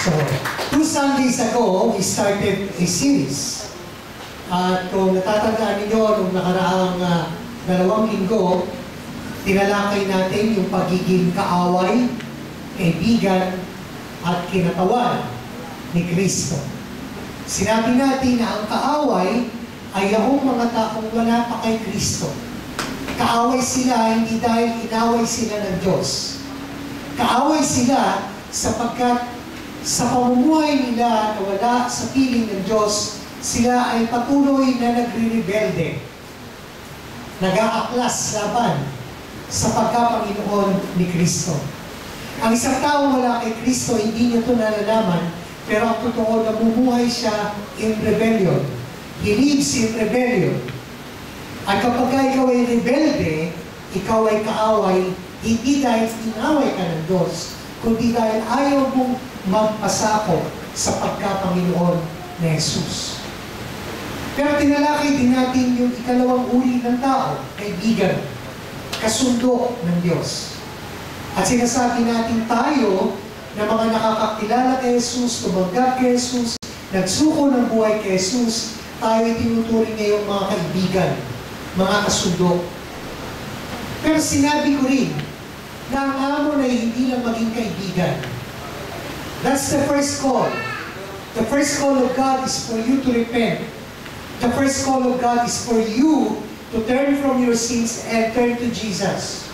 So, 2 Sundays ago, we started a series. At kung natatandaan ninyo, nung nakaraang 2 linggo, tinalakay natin yung pagiging kaaway, kaibigan, at kinatawan ni Kristo. Sinabi natin na ang kaaway ay yung mga taong wala pa kay Kristo. Kaaway sila hindi dahil inaway sila ng Diyos. Kaaway sila sapagkat sa pamumuhay nila na wala sa piling ng Diyos, sila ay patuloy na nagre-rebelde. Nag-aaklas laban sa pagkapanginoon ni Kristo. Ang isang tao wala kay Kristo, hindi niya ito nalalaman, pero ang totoo, namumuhay siya in rebellion. He lives in rebellion. At kapag ikaw ay rebelde, ikaw ay kaaway, hindi dahil inaway ka ng Diyos, kundi dahil ayaw mong magpasako sa pagkapanginoon ni Jesus. Pero tinalakay din natin yung ikalawang uri ng tao, kaibigan, kasundo ng Diyos. At sinasabi natin tayo na mga nakakakilala kay Jesus, tumanggap kay Jesus, nagsuko ng buhay kay Jesus, tayo ay tinuturing ngayong mga kaibigan, mga kasundo. Pero sinabi ko rin na ang amon ay hindi lang maging kaibigan. That's the first call. The first call of God is for you to repent. The first call of God is for you to turn from your sins and turn to Jesus.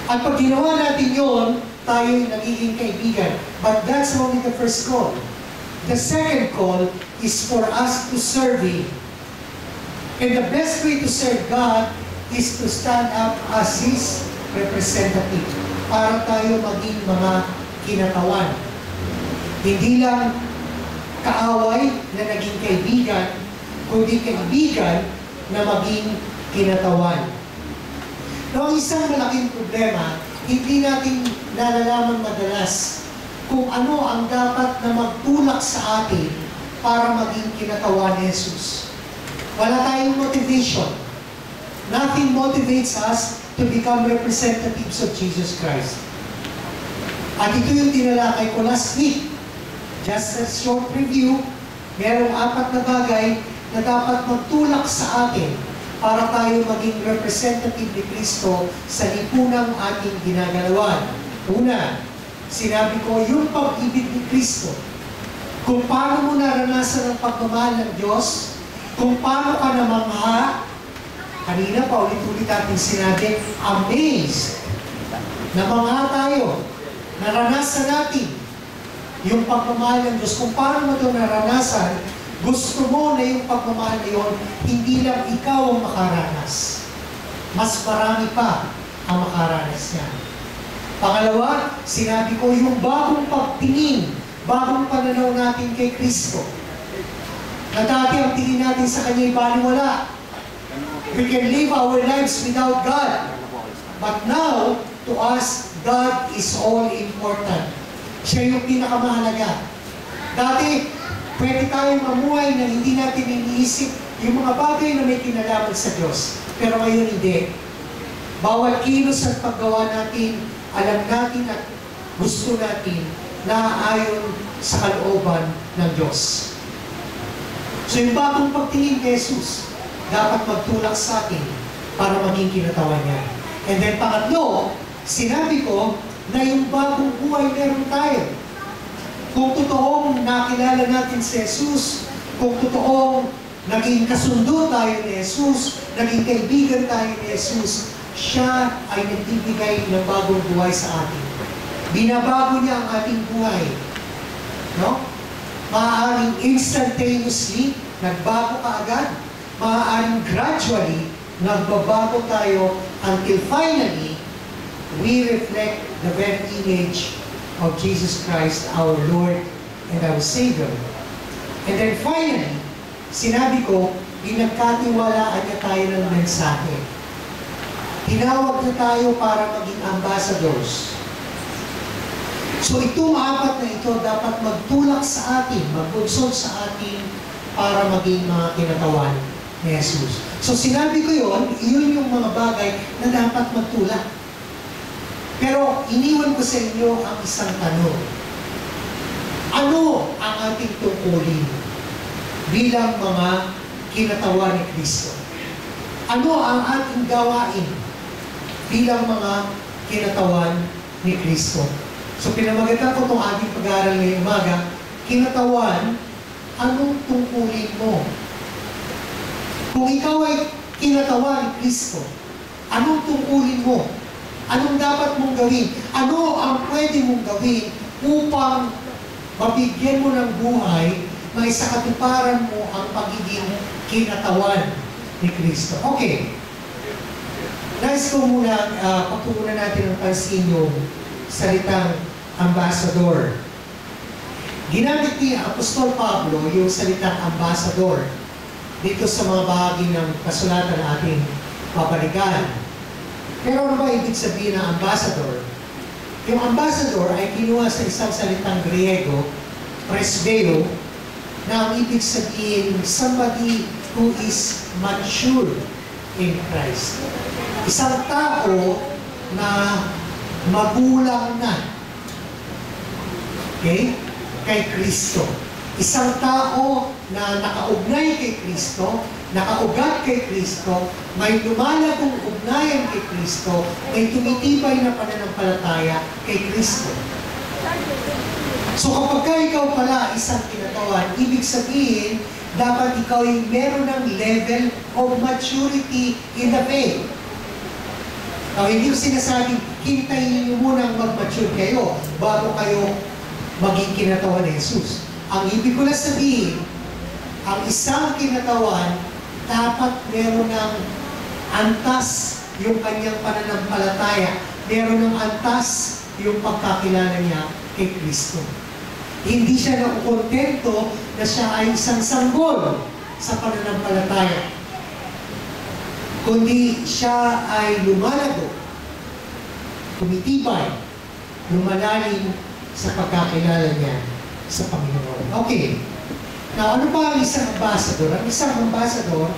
At pag ginawa natin yun, tayo'y nagiging kaibigan. But that's only the first call. The second call is for us to serve Him. And the best way to serve God is to stand up as His representative para tayo maging mga kinatawan. Hindi lang kaaway na naging kaibigan, kundi kaibigan na maging kinatawan. Now, ang isang malaking problema, hindi natin nalalaman madalas kung ano ang dapat na magtulak sa atin para maging kinatawan ni Jesus. Wala tayong motivation. Nothing motivates us to become representatives of Jesus Christ. At ito yung tinalakay ko last week. Just a short review, merong 4 na bagay na dapat magtulak sa atin para tayo maging representative ni Kristo sa lipunang ating ginagalawan. Una, sinabi ko, yung pag-ibig ni Kristo. Kung paano mo naranasan ang pagmamahal ng Diyos, kung paano ka namangha, kanina pa ulit-ulit ating sinabi, amazed. Namangha tayo. Naranasan natin yung pagmamahal ng Diyos. Kung paano mo ito naranasan, gusto mo na yung pagmamahal na yun, hindi lang ikaw ang makaranas. Mas marami pa ang makaranas niya. Pangalawa, sinabi ko yung bagong pagtingin, bagong pananaw natin kay Kristo. Na dati ang tingin natin sa Kanya'y baliwala. We can live our lives without God. But now, to us, God is all important. Siya yung pinakamahalaga. Dati, pwede tayong mamuhay na hindi natin iniisip yung mga bagay na may kinalaman sa Diyos. Pero ngayon hindi. Bawal kilos at paggawa natin, alam natin at gusto natin na ayon sa kalooban ng Diyos. So yung bagong pagtingin kay Jesus, dapat magtulak sa atin para maging kinatawan niya. And then pangatlo, sinabi ko na yung bagong buhay meron tayo. Kung totoong nakilala natin si Jesus, kung totoong naging kasundo tayo ni Jesus, naging kaibigan tayo ni Jesus, siya ay nagbibigay ng bagong buhay sa atin. Binabago niya ang ating buhay. No? Maaaring instantaneously, nagbago ka agad. Maaaring gradually, nagbabago tayo until finally, we reflect the very image of Jesus Christ, our Lord and our Savior. And then finally, sinabi ko, pinagkatiwalaan niya tayo ng mensahe. Tinawag na tayo para maging ambassadors. So itong 4 na ito dapat magtulak sa atin, magbunsod sa atin para maging mga kinatawan ni Jesus. So sinabi ko yun yung mga bagay na dapat magtulak. Pero iniwan ko sa inyo ang isang tanong. Ano ang ating tungkulin bilang mga kinatawan ni Kristo? Ano ang ating gawain bilang mga kinatawan ni Kristo? So pinamagatan ko itong ating pag-aaral ngayong umaga, kinatawan, anong tungkulin mo? Kung ikaw ay kinatawan ni Kristo, anong tungkulin mo? Anong dapat mong gawin? Ano ang pwede mong gawin upang mabigyan mo ng buhay, may sa katuparan mo ang pagiging kinatawan ni Kristo? Okay. Nais ko muna, pagtuunan natin ng pansin yung salitang ambassador. Ginamit ni Apostol Pablo yung salitang ambassador dito sa mga bahagi ng kasulatan na ating babalikan. Pero ano ba ibig sabihin ng ambassador? Yung ambassador ay kinuha sa isang salitang Griego, presbeo, na ang ibig sabihin, somebody who is mature in Christ. Isang tao na magulang na, okay, kay Kristo. Isang tao na nakaugnay kay Kristo, nakaugat kay Kristo, may lumalagong ugnayan kay Kristo, may tumitibay na pananampalataya kay Kristo. So kapag ikaw pala isang kinatawan, ibig sabihin, dapat ikaw ay meron ng level of maturity in the faith. Now, hindi ko sinasabing, hintayin niyo munang mag-mature kayo bago kayo maging kinatawan ni Jesus. Ang ibig ko lang sabihin, ang isang kinatawan, dapat meron ng antas yung kanyang pananampalataya. Meron ng antas yung pagkakilala niya kay Kristo. Hindi siya nakukontento na siya ay isang sanggol sa pananampalataya, kundi siya ay lumalago, tumitibay, lumalalim sa pagkakilala niya sa Panginoon. Okay. Now, ano ba ang isang ambassador? Ang isang ambassador,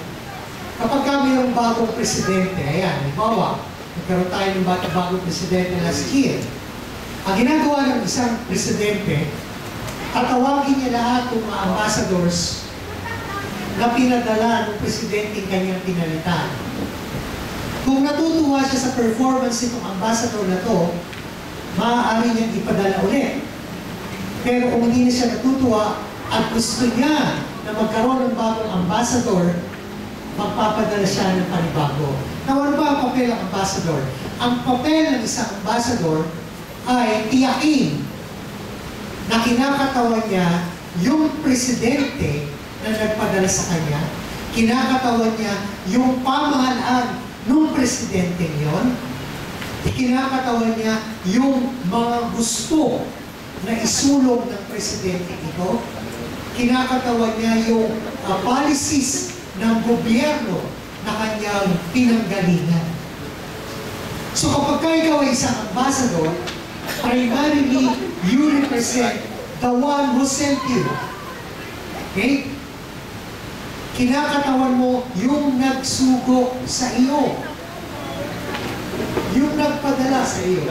kapag kami ng bagong presidente, ayan, halimbawa, nagkaroon tayo ng bagong presidente last year. Ang ginagawa ng isang presidente, tatawagin niya lahat ng mga ambassadors na pinadala ng presidente kanyang pinalitan. Kung natutuwa siya sa performance nitong ambassador na to, maaari niyang ipadala ulit. Pero kung hindi na siya natutuwa at gusto niya na magkaroon ng bagong ambassador, magpapadala siya ng panibago. Now, ano ba ang papel ng ambassador? Ang papel ng isang ambassador ay tiyakin na kinakatawan niya yung presidente na nagpadala sa kanya, kinakatawan niya yung pamahalaan ng presidente yon, kinakatawan niya yung mga gusto na isulong ng presidente ito, kinakatawan niya yung policies ng gobyerno na kanyang pinanggalingan. So kapag ikaw ay isang ambassador, primarily, you represent the one who sent you. Okay? Kinakatawan mo yung nagsugo sa iyo. Yung nagpadala sa iyo.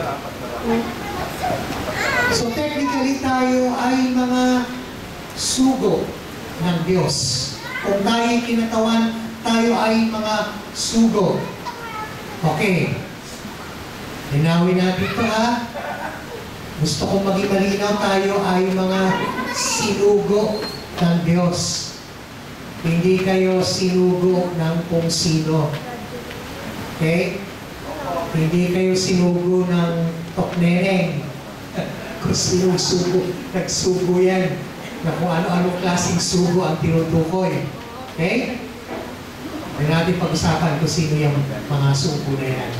So technically tayo ay mga sugo ng Diyos. Kung tayo kinatawan, tayo ay mga sugo. Okay. Linawin natin ito, ha? Gusto kong maging malinaw, tayo ay mga sinugo ng Diyos. Hindi kayo sinugo ng kung sino. Okay? Hindi kayo sinugo ng tokneneng. Kung sinong sugo, nagsugo yan. Na kung ano-anong klaseng sugo ang tinutukoy. Okay? May natin pag-usapan kung sino yung mga sugo na yan.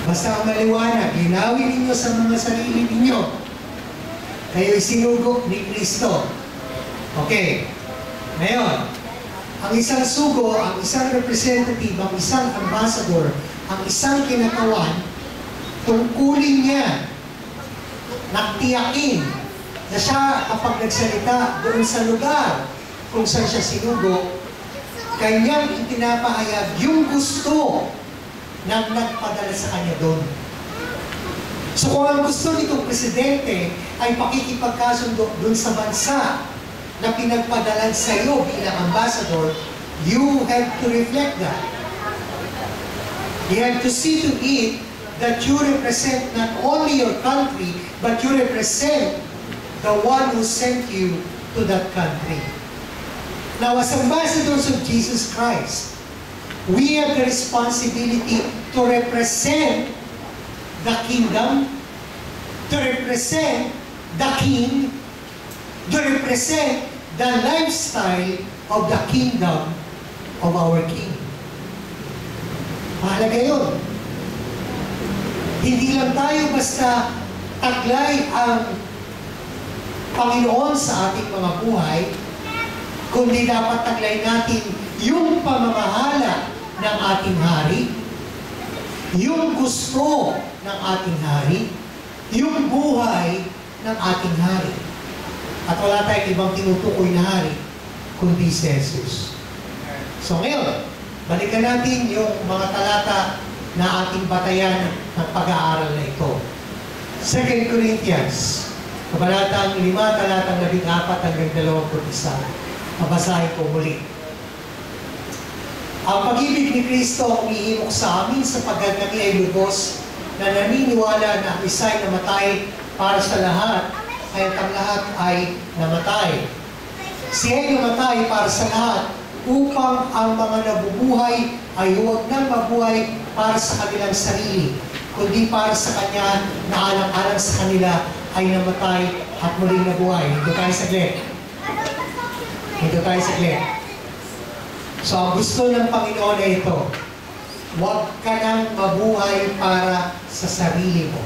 Basta ang maliwanag, linawin ninyo sa mga sarili ninyo. Kayo'y sinugo ni Kristo. Okay. Ngayon, ang isang sugo, ang isang representative, ang isang ambassador, ang isang kinakawan, tungkulin niya, nagtiyakin, na siya kapag nagsalita doon sa lugar kung saan siya sinugo, kanyang itinapahayag yung gusto ng nagpadala sa kanya doon. So kung ang gusto nitong presidente ay pakikipagkasundo dun sa bansa na pinagpadalan sa iyo bilang ambassador, you have to reflect that. You have to see to it that you represent not only your country, but you represent the one who sent you to that country. Now, as ambassadors of Jesus Christ, we have the responsibility to represent the kingdom, to represent the king, to represent the lifestyle of the kingdom of our King. Mahalaga yun. Hindi lang tayo basta taglay ang Panginoon sa ating mga buhay, kundi dapat taglay natin yung pamamahala ng ating hari, yung gusto ng ating hari, yung buhay ng ating hari. At wala tayong ibang tinutukoy na hari, kundi si Jesus. So ngayon, balikan natin yung mga talata na ating batayan ng pag-aaral na ito. 2 Corinthians, kabanatang 5, talatang 14 hanggang 21. Mabasahin ko muli. Ang pag-ibig ni Kristo ang umihimok sa amin sapagkat kami ay lubos na naniniwala na ang isa'y namatay para sa lahat, ay ang lahat ay namatay. Siya ay namatay para sa lahat upang ang mga nabubuhay ay huwag nang mabuhay para sa kanilang sarili, kundi para sa Kanya na alang-alang sa kanila ay namatay at muling nabuhay. Dito tayo saglit. Dito tayo saglit. So, ang gusto ng Panginoon ay ito, huwag ka nang mabuhay para sa sarili mo.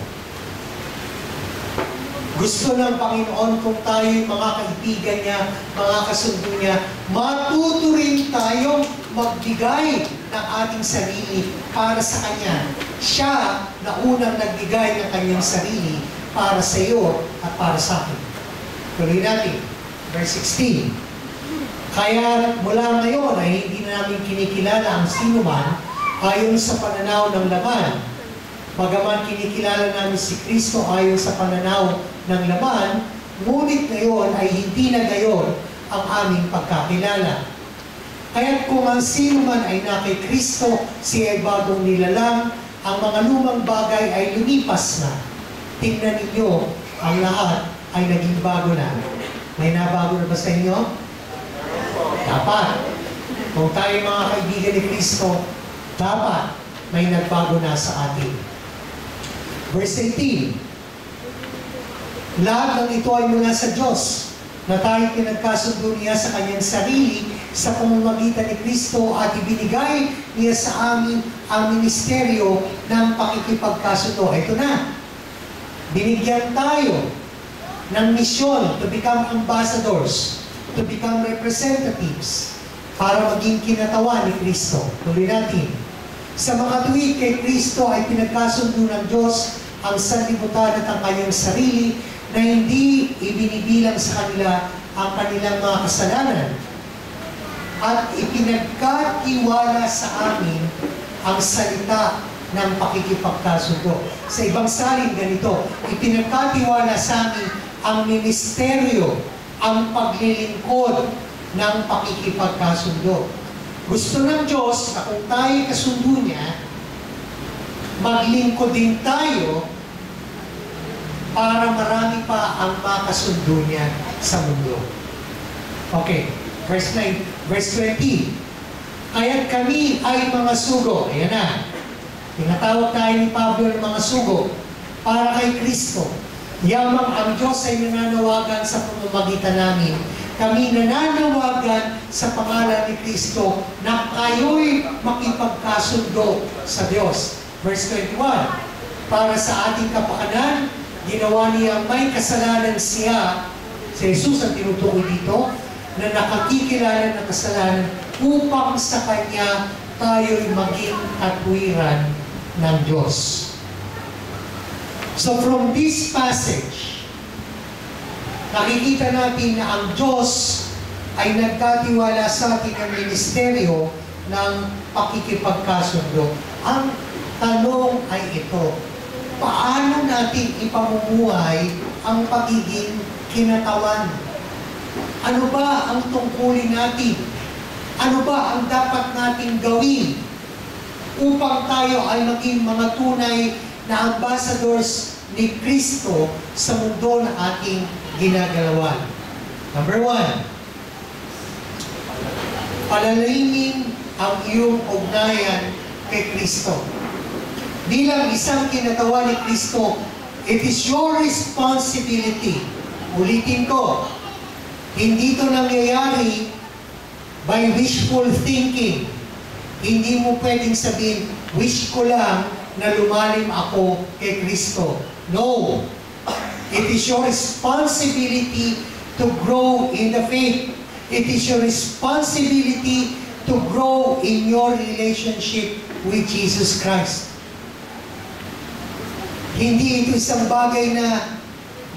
Gusto ng Panginoon kung tayo'y mga kaibigan niya, mga kasundo niya, matuto rin tayong magbigay ng ating sarili para sa Kanya. Siya na unang nagbigay ng Kanyang sarili para sa iyo at para sa akin. Tuloy natin. Verse 16. Kaya mula ngayon ay hindi na namin kinikilala ang sino man ayon sa pananaw ng laman. Bagaman kinikilala namin si Kristo ayon sa pananaw ng laman, ngunit ngayon ay hindi na gayon ang aming pagkakilala. Kaya't kung ang sino man ay na kay Kristo, siya ay bagong nilalang, ang mga lumang bagay ay lumipas na. Tingnan ninyo, ang lahat ay naging bago na. May nabago na ba sa inyo? Dapat. Kung tayo mga kaibigan ni Kristo, dapat may nagbago na sa atin. Verse 18. Lahat ng ito ay mula sa Diyos, na tayo pinagkasundo niya sa Kanyang sarili sa pamamagitan ni Kristo at ibinigay niya sa amin ang ministeryo ng pakikipagkasundo. Ito na. Binigyan tayo ng misyon to become ambassadors, to become representatives, para maging kinatawan ni Kristo. Tuloy natin. Sa makatuwid kay Kristo ay pinagkasundo ng Diyos ang sanlibutan at ang Kanyang sarili na hindi ibinibilang sa kanila ang kanilang mga kasalanan at ipinagkatiwala sa amin ang salita ng pakikipagkasundo. Sa ibang salin ganito, ipinagkatiwala sa amin ang ministeryo, ang paglilingkod ng pakikipagkasundo. Gusto ng Diyos na kung tayo kasundo niya, maglingkod din tayo para marami pa ang makasundo niya sa mundo. Okay, verse 9, verse 20. Kaya't kami ay mga sugo. Ayan na. Tinatawag tayo ni Pablo ng mga sugo para kay Kristo. Yamang ang Diyos ay nananawagan sa pamamagitan namin. Kami nananawagan sa pangalan ni Kristo na kayo'y makipagkasundo sa Diyos. Verse 21. Para sa ating kapakanan, ginawa niya may kasalanan siya, si Jesus ang tinutukoy dito, na nakakikilala ng kasalanan upang sa Kanya tayo'y maging katwiran ng Diyos. So from this passage, nakikita natin na ang Diyos ay nagkatiwala sa atin ng ministeryo ng pakikipagkasundo. Ang tanong ay ito, paano natin ipamumuhay ang pagiging kinatawan? Ano ba ang tungkulin natin? Ano ba ang dapat nating gawin upang tayo ay maging mga tunay na ambassadors ni Kristo sa mundo na ating ginagalawan? Number 1, palalainin ang iyong ugnayan kay Kristo. Bilang isang kinatawan ni Kristo, it is your responsibility. Ulitin ko, hindi ito nangyayari by wishful thinking. Hindi mo pwedeng sabihin, wish ko lang na lumalim ako kay Kristo. No. It is your responsibility to grow in the faith. It is your responsibility to grow in your relationship with Jesus Christ. Hindi ito isang bagay na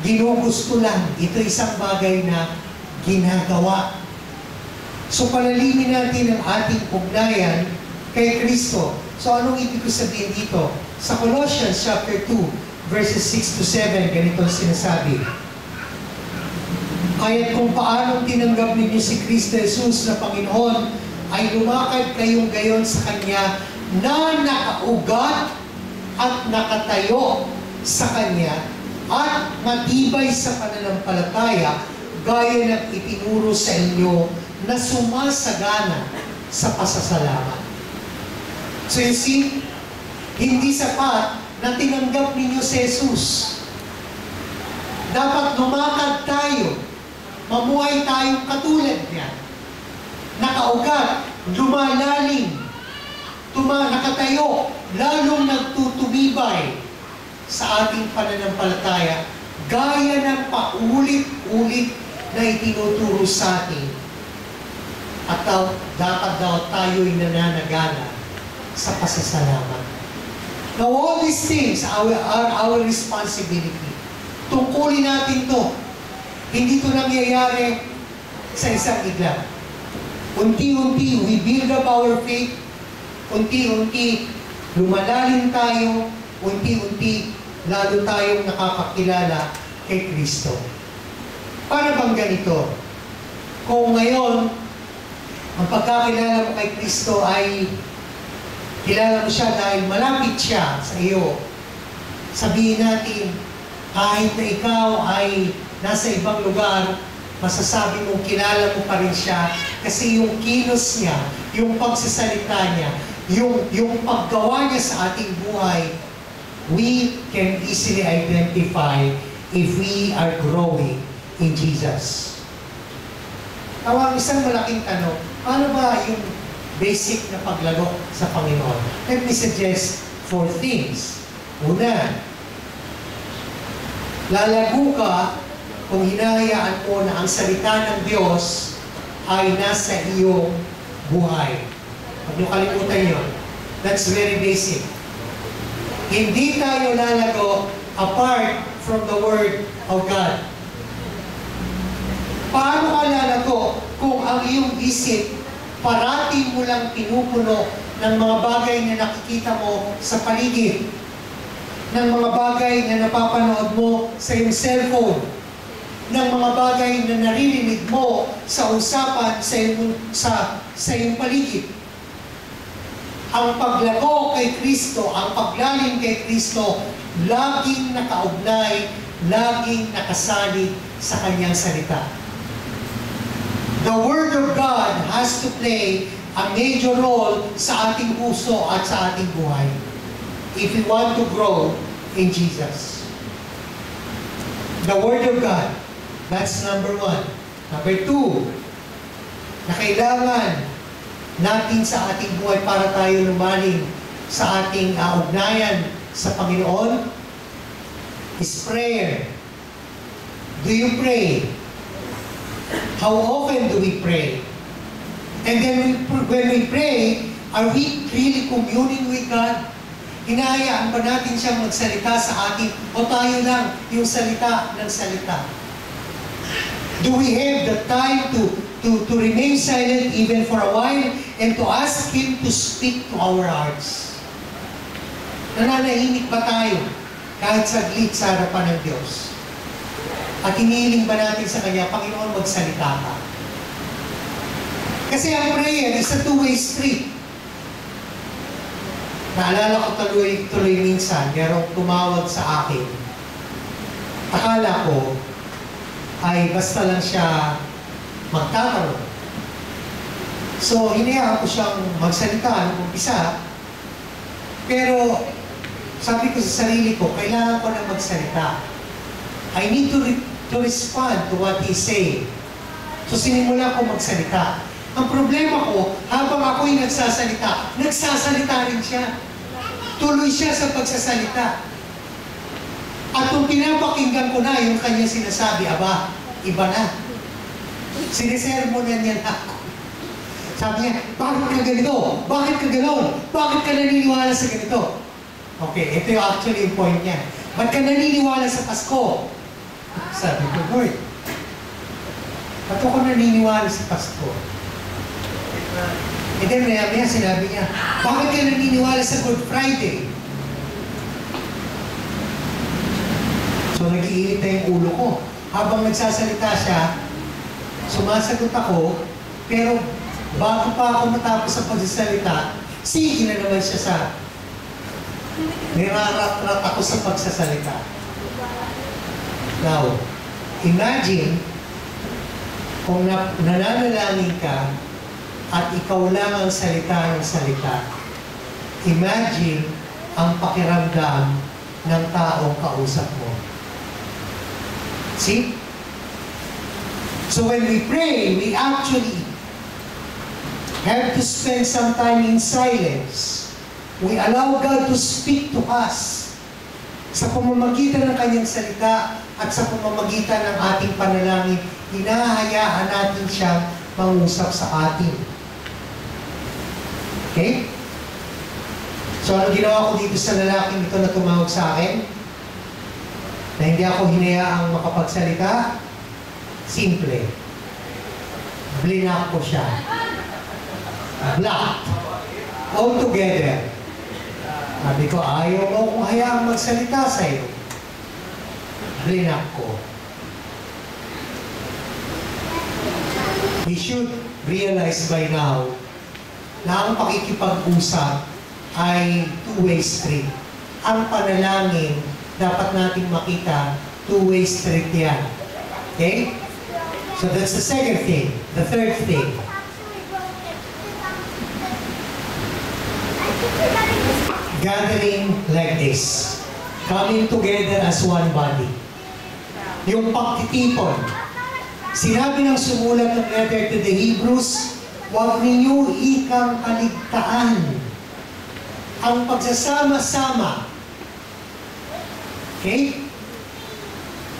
ginugusto lang. Ito isang bagay na ginagawa. So, palalimin natin ang ating ugnayan kay Kristo. So, anong ibig ko sabihin dito? Sa Colossians chapter 2, verses 6 to 7, ganito ang sinasabi. Kaya't kung paanong tinanggap ninyo si Kristo Jesus na Panginoon, ay lumakad kayong gayon sa Kanya na nakaugat at nakatayo sa Kanya at matibay sa pananampalataya gaya ng itinuro sa inyo na sumasagana sa pasasalamat. So you see, hindi sapat na tinanggap ninyo si Jesus. Dapat lumakad tayo, mamuhay tayong katulad niya. Nakaugat, lumalalim, nakatayo, lalong nagtutubibay sa ating pananampalataya, gaya ng paulit-ulit na itinuturo sa atin. At dapat daw tayo'y nananagana sa pasasalamat. Now all these things are our responsibility. Tungkulin natin to. Hindi to nangyayari sa isang iglap. Unti-unti, we build up our faith. Unti-unti, lumalalim tayo. Unti-unti, lalo tayong nakakakilala kay Kristo. Para bang ganito? Kung ngayon, ang pagkakilala mo kay Kristo ay kilala mo siya dahil malapit siya sa iyo. Sabihin natin, kahit na ikaw ay nasa ibang lugar, masasabi mong kilala mo pa rin siya kasi yung kilos niya, yung pagsasalita niya, yung paggawa niya sa ating buhay, we can easily identify if we are growing in Jesus. Tawag isang malaking tanong, paano ba yung basic na paglago sa Panginoon? Let me suggest 4 things. Una, lalago ka kung hinahayaan mo na ang salita ng Diyos ay nasa iyong buhay. Huwag niyo kalimutan yun. That's very basic. Hindi tayo lalago apart from the Word of God. Paano ka lalago kung ang iyong isip parating mo lang pinupuno ng mga bagay na nakikita mo sa paligid, ng mga bagay na napapanood mo sa iyong cellphone, ng mga bagay na naririnig mo sa usapan sa iyong paligid. Ang paglago kay Kristo, ang paglalim kay Kristo, laging nakaugnay, laging nakasalig sa Kanyang salita. The Word of God has to play a major role sa ating puso at sa ating buhay if we want to grow in Jesus. The Word of God, that's number 1. Number 2, na kailangan natin sa ating buhay para tayo lumalim sa ating ugnayan sa Panginoon is prayer. Do you pray? How often do we pray? And then when we pray, are we really communing with God? Hinahayaan ba natin siyang magsalita sa atin o tayo lang yung salita ng salita? Do we have the time to remain silent even for a while and to ask Him to speak to our hearts? Nananahimik ba tayo kahit saglit sa harapan ng Diyos. At hinihiling ba natin sa Kanya, Panginoon, magsalita ka? Kasi ang prayer is a two-way street. Naalala ko tuloy minsan, merong tumawag sa akin. Akala ko ay basta lang siya magtatanong. So, hinayaan ko siyang magsalita nung umpisa. Pero, sabi ko sa sarili ko, kailangan ko na magsalita. I need to respond to what he's saying. So, sinimula ko magsalita. Ang problema ko, habang ako'y nagsasalita rin siya. Tuloy siya sa pagsasalita. At kung pinapakinggan ko na yung kanya sinasabi, aba, iba na. Sinisermonan niya na ako. Sabi niya, bakit ka ganito? Bakit ka ganon? Bakit ka naniniwala sa ganito? Okay, ito yung actually yung point niya. Ba't ka naniniwala sa Pasko? Sabi ko, Lord, ba't ako naniniwala sa Pasko? And then maya sinabi niya, bakit ka naniniwala sa Good Friday? So nag-iinit na yung ulo ko. Habang nagsasalita siya, sumasagot ako, pero bago pa ako matapos sa pagsasalita, sige na naman siya sa nirarat-rat ako sa pagsasalita. Now, imagine kung nananalangin ka at ikaw lang ang salita ng salita. Imagine ang pakiramdam ng taong kausap mo. See? So when we pray, we actually have to spend some time in silence. We allow God to speak to us sa pamamagitan ng Kanyang salita at sa pamamagitan ng ating panalangin. Hinahayaan natin siyang mangusap sa atin. Okay? So ano ginawa ko dito sa lalaking ito na tumawag sa akin? Na hindi ako hinayaang makapagsalita? Simple. Blinak ko siya. Blocked. All together. Sabi ko, ayaw mo kung hayaang magsalita sa'yo. Blinak ko. We should realize by now na ang pakikipag-usap ay two-way street. Ang panalangin, dapat nating makita, two-way street yan. Okay? So that's the second thing. The third thing. Gathering like this. Coming together as one body. Yung pagtitipon. Sinabi ng sumulat ng letter to the Hebrews, huwag ninyo ikang kaligtaan ang pagsasama-sama. Okay?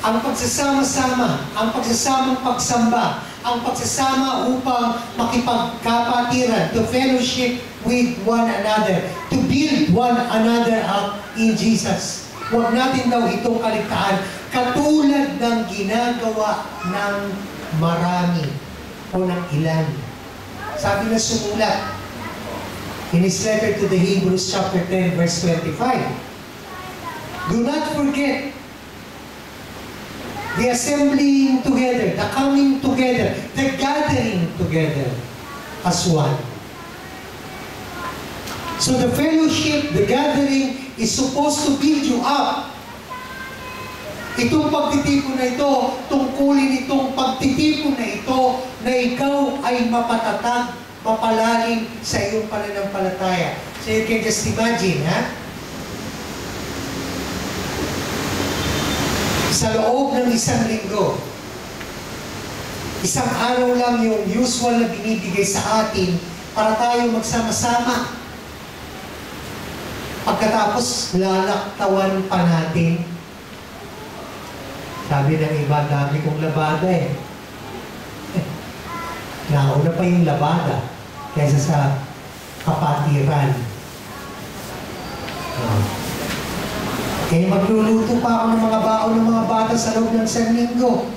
Ang pagsasama-sama, ang pagsasamang pagsamba, ang pagsasama upang makipagkapatiran, to fellowship with one another, to build one another up in Jesus. Huwag natin daw itong kaligtaan katulad ng ginagawa ng marami o ng ilan. Sabi na sumulat in his letter to the Hebrews chapter 10 verse 25. Do not forget the assembling together, the coming together, the gathering together as one. So the fellowship, the gathering is supposed to build you up. Itong pagtitipon na ito, tungkulin itong pagtitipon na ito na ikaw ay mapatatag, mapalalim sa iyong pananampalataya. So you can just imagine, ha? Sa loob ng isang linggo, isang araw lang yung usual na binibigay sa atin para tayo magsama-sama. Pagkatapos, lalaktawan pa natin. Sabi ng iba, dami kong labada eh. Nauna pa yung labada kaysa sa kapatiran. Kaya magluluto pa ako ng mga baon ng mga bata sa loob ng isang linggo.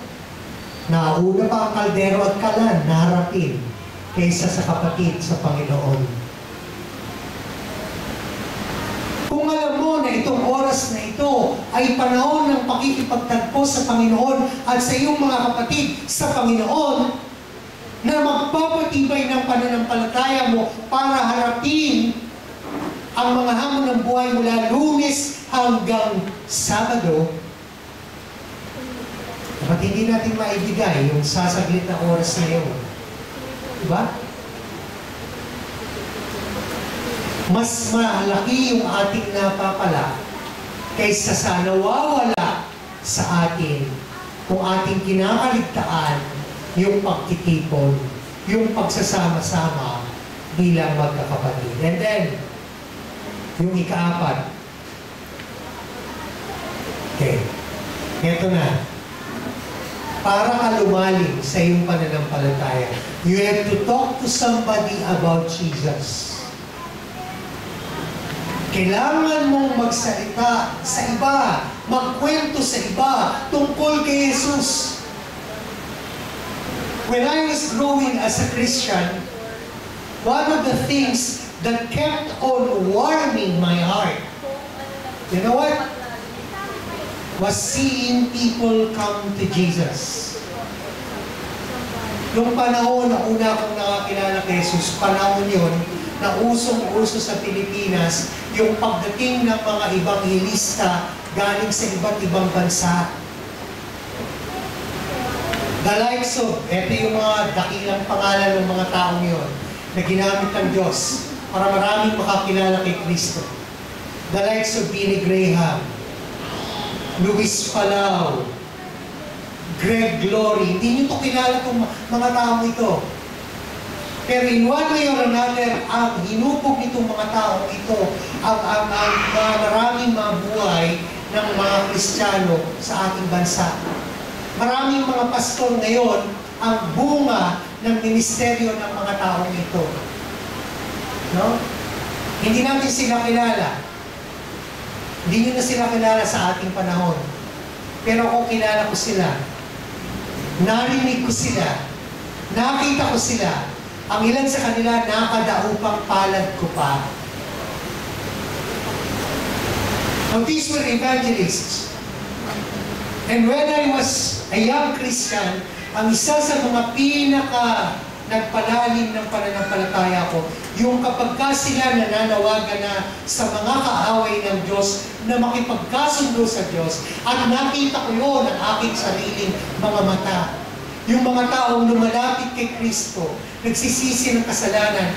Nauna pa ang kaldero at kalan na harapin kaysa sa kapatid sa Panginoon. Kung alam mo na itong oras na ito ay panahon ng pakikipagtagpo sa Panginoon at sa iyong mga kapatid sa Panginoon na magpapatibay ng pananampalataya mo para harapin ang mga hamon ng buhay mula Lunes hanggang Sabado, dapat hindi natin maibigay yung sasaglit na oras na yun. Diba? Mas malaki yung ating napapala kaysa sa nawawala sa atin kung ating kinakaligtaan yung pagtitipon, yung pagsasama-sama bilang magkakapatid. And then, yung ika-4. Okay. Ito na. Para ka lumalim sa iyong pananampalataya, you have to talk to somebody about Jesus. Kailangan mong magsalita sa iba, magkwento sa iba tungkol kay Jesus. When I was growing as a Christian, one of the things that kept on warming my heart, you know what? Was seeing people come to Jesus. Nung panahon na una akong nakakilala kay Jesus, panahon yun, na usong-uso sa Pilipinas, yung pagdating ng mga ibanghilista galing sa iba't ibang bansa. The likes of, eto yung mga dakilang pangalan ng mga taong yun, na ginamit ng Diyos para maraming makakilala kay Kristo. The likes of Billy Graham, Luis Palau, Greg Glory. Hindi nyo ito kilala itong mga taong ito. Pero in one way or another, ang hinupog nitong mga taong ito, ang maraming mabuhay ng mga Kristiyano sa ating bansa. Maraming mga pastor ngayon ang bunga ng ministeryo ng mga taong ito. No? Hindi natin sila kilala. Hindi nyo na sila kilala sa ating panahon. Pero kung kilala ko sila, narinig ko sila, nakita ko sila, ang ilan sa kanila nakadaupang palad ko pa. Now these were evangelists. And when I was a young Christian, ang isa sa mga nagpalalim ng pananampalataya ko, yung kapag ka sila nananawagan na sa mga kaaway ng Diyos na makipagkasundo sa Diyos, at nakita ko yun ang aking sariling mga mata. Yung mga taong lumalapit kay Kristo, nagsisisi ng kasalanan,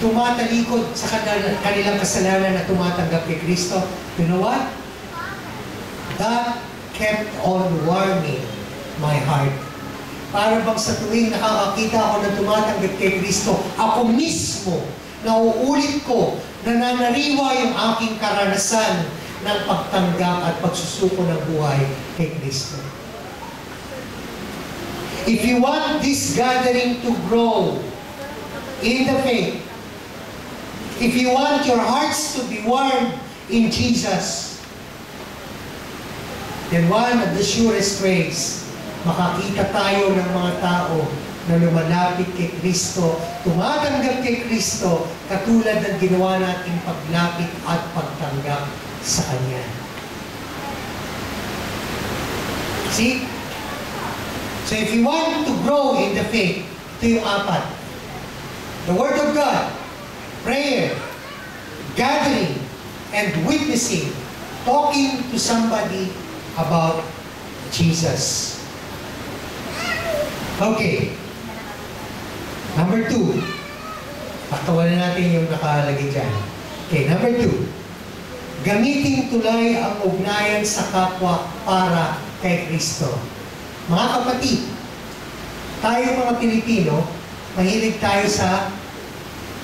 tumatalikod sa kanilang kasalanan na tumatanggap kay Kristo. You know what? That kept on warming my heart. Para bang sa tuwing nakakakita ako na tumatanggap kay Kristo, ako mismo, nauulit ko, nananariwa yung aking karanasan ng pagtanggap at pagsusuko ng buhay kay Kristo. If you want this gathering to grow in the faith, if you want your hearts to be warmed in Jesus, then one of the surest ways, makakita tayo ng mga tao na lumalapit kay Kristo, tumatanggap kay Kristo, katulad ng ginawa nating paglapit at pagtanggap sa Kanya. See? So if you want to grow in the faith, ito yung 4. The Word of God, prayer, gathering, and witnessing, talking to somebody about Jesus. Okay. Number 2. Pagtawanan natin yung nakalagay dyan. Okay, number 2. Gamitin tulay ang ugnayan sa kapwa para kay Kristo. Mga kapatid, tayo mga Pilipino, mahilig tayo sa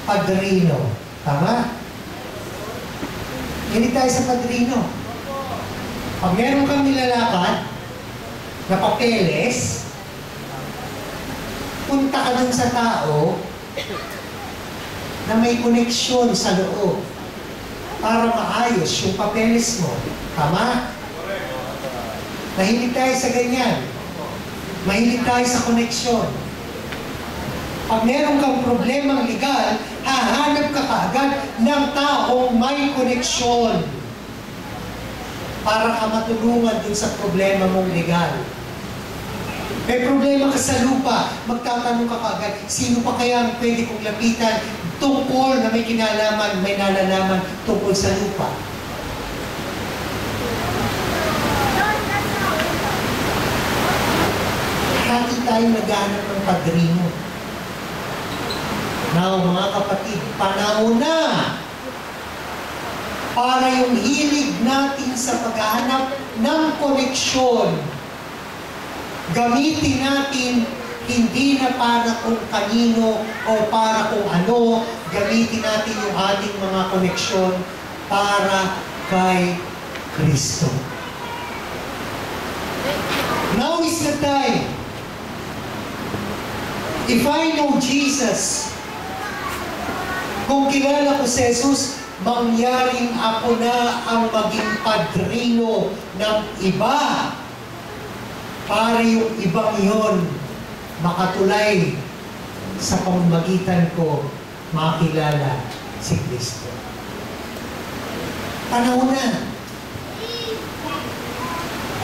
padrino. Tama? Mahilig tayo sa padrino. Pag meron kang nilalakad na papeles, punta ka dun sa tao na may koneksyon sa loob para maayos yung papeles mo. Tama? Mahilig tayo sa ganyan. Mahilig tayo sa koneksyon. Pag meron kang problemang legal, hahanap ka kaagad ng taong may koneksyon. para ka matulungan dun sa problema mong legal. May problema ka sa lupa, magtatanong ka kaagad, sino pa kaya ang pwede kong lapitan tungkol na may kinalaman, may nalalaman tungkol sa lupa? Lagi tayong naghahanap ng padrino. Now, mga kapatid, panahon na para yung hilig natin sa paghahanap ng koneksyon, gamitin natin hindi na para kung kanino o para kung ano, gamitin natin yung ating mga koneksyon para kay Kristo. Now is the time. If I know Jesus, kung kilala ko si Jesus, mangyaring ako na ang maging padrino ng iba para yung ibang iyon makatulay sa pamamagitan ko makilala si Kristo. Panahon na.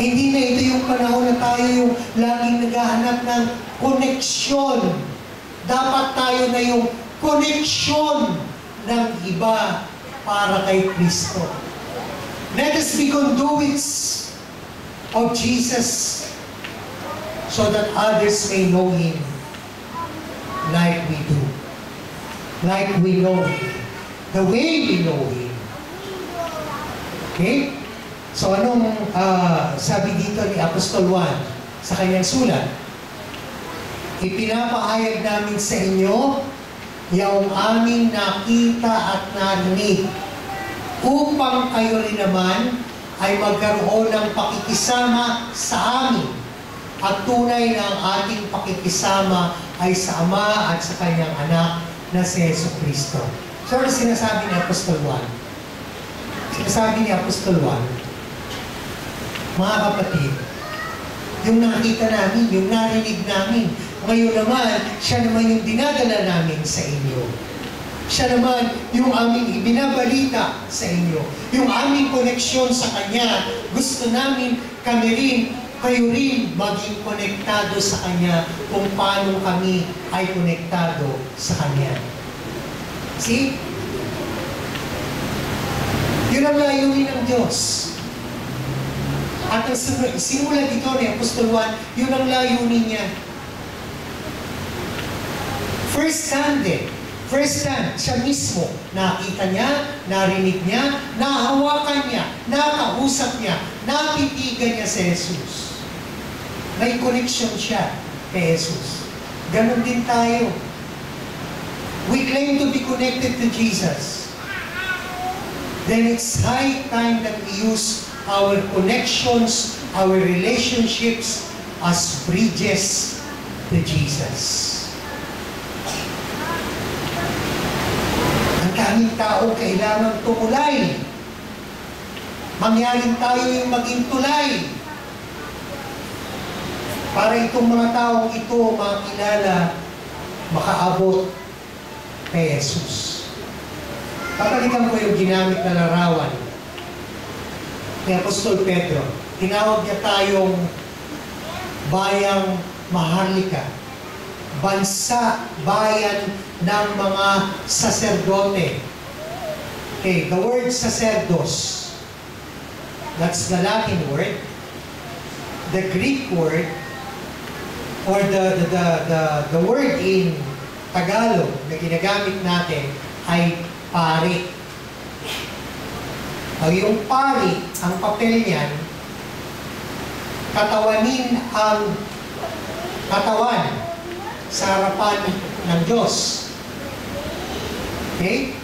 Hindi na ito yung panahon na tayo yung laging naghahanap ng koneksyon. Dapat tayo na yung koneksyon ng iba para kay Kristo. Let us be conduits of Jesus so that others may know Him like we do. Like we know Him. The way we know Him. Okay? So anong sabi dito ni Apostol Juan sa kanyang sulat? Ipinapahayag namin sa inyo yung aming nakita at narinig upang kayo rin naman ay magkaroon ng pakikisama sa amin at tunay na ang ating pakikisama ay sa Ama at sa kanyang anak na si Jesucristo. So ano sinasabi ni Apostol Juan? Sinasabi ni Apostol Juan, mga kapatid, yung nakita namin, yung narinig namin, ngayon naman, siya naman yung dinadala namin sa inyo. Siya naman yung aming ibinabalita sa inyo. Yung aming koneksyon sa Kanya, gusto namin kami rin, kayo rin maging konektado sa Kanya kung paano kami ay konektado sa Kanya. See? Yun ang layunin ng Diyos. At ang simulan dito ni Apostol Juan, yun ang layunin niya. First hand, siya mismo, nakita niya, narinig niya, nahawakan niya, nakausap niya, napitigan niya si Jesus. May connection siya kay Jesus. Ganon din tayo. We claim to be connected to Jesus. Then it's high time that we use our connections, our relationships as bridges to Jesus. Ang daming tao kailangan tumulay. Mangyaring tayo yung maging tulay. Para itong mga taong ito makilala, makaabot kay Jesus. Papalitan ko yung ginamit na larawan ni Apostol Pedro. Tinawag niya tayong bayang maharlika, bansa, bayan ng mga saserdote. Okay, the word sacerdos, that's the Latin word. The Greek word, or the word in Tagalog na ginagamit natin ay pari. Yung pari, ang papel niyan, katawanin ang katawan sa harapan ng Diyos. Okay?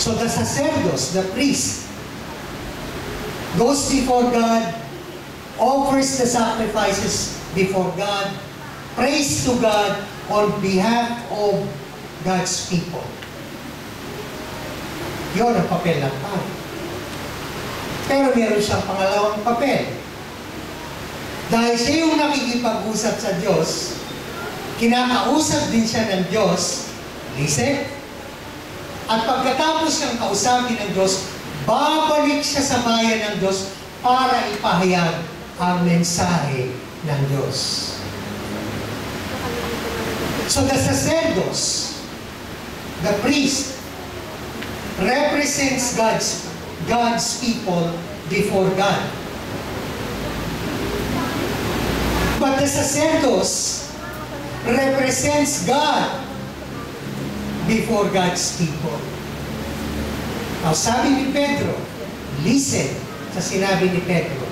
So the sacerdos, the priest, goes before God, offers the sacrifices before God, prays to God on behalf of God's people. Yun ang papel ng pari. Pero meron siyang pangalawang papel. Dahil siya yung nakikipag-usap sa Diyos, kinakausap din siya ng Diyos, listen, at pagkatapos siyang kausapin ng Diyos, babalik siya sa bayan ng Diyos para ipahayag ang mensahe ng Diyos. So the sacerdotes, the priest, represents God's people before God. But the sacerdotes represents God before God's people. Now, sabi ni Pedro, listen sa sinabi ni Pedro,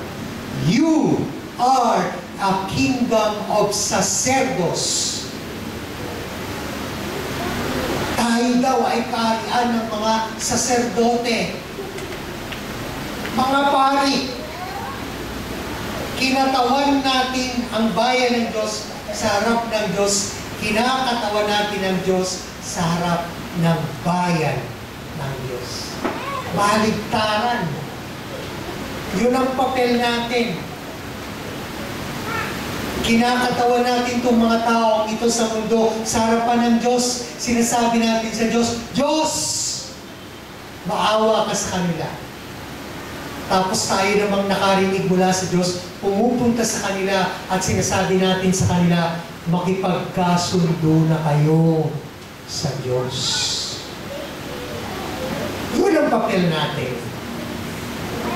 you are a kingdom of sacerdotes. Tayo daw ay kaharian ng mga saserdote, mga pari. Kinatawan natin ang bayan ng Diyos sa harap ng Diyos. Kinakatawan natin ang Diyos sa harap ng bayan ng Diyos. Baligtaran. Yun ang papel natin. Kinakatawan natin itong mga taong ito sa mundo, sa harapan ng Diyos. Sinasabi natin sa Diyos, Diyos, maawa ka sa kanila. Tapos tayo namang nakarinig mula sa Diyos, pumupunta sa kanila at sinasabi natin sa kanila, makipagkasundo na kayo sa Diyos. Yun ang papel natin.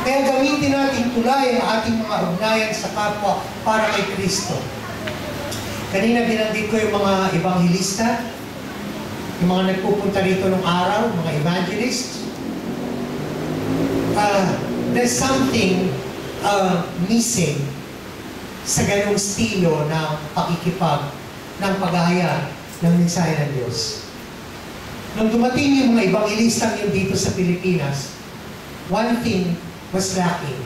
Kaya gamitin natin tulay ang ating mga ugnayan sa kapwa para kay Kristo. Kanina binanggit ko yung mga evangelista, yung mga nagpupunta rito ng araw, mga evangelists. There's something missing sa ganung estilo ng pakikipag, ng paghahayag ng mensahe ng Diyos. Nung dumating yung mga evangelistang yun dito sa Pilipinas, one thing was lacking.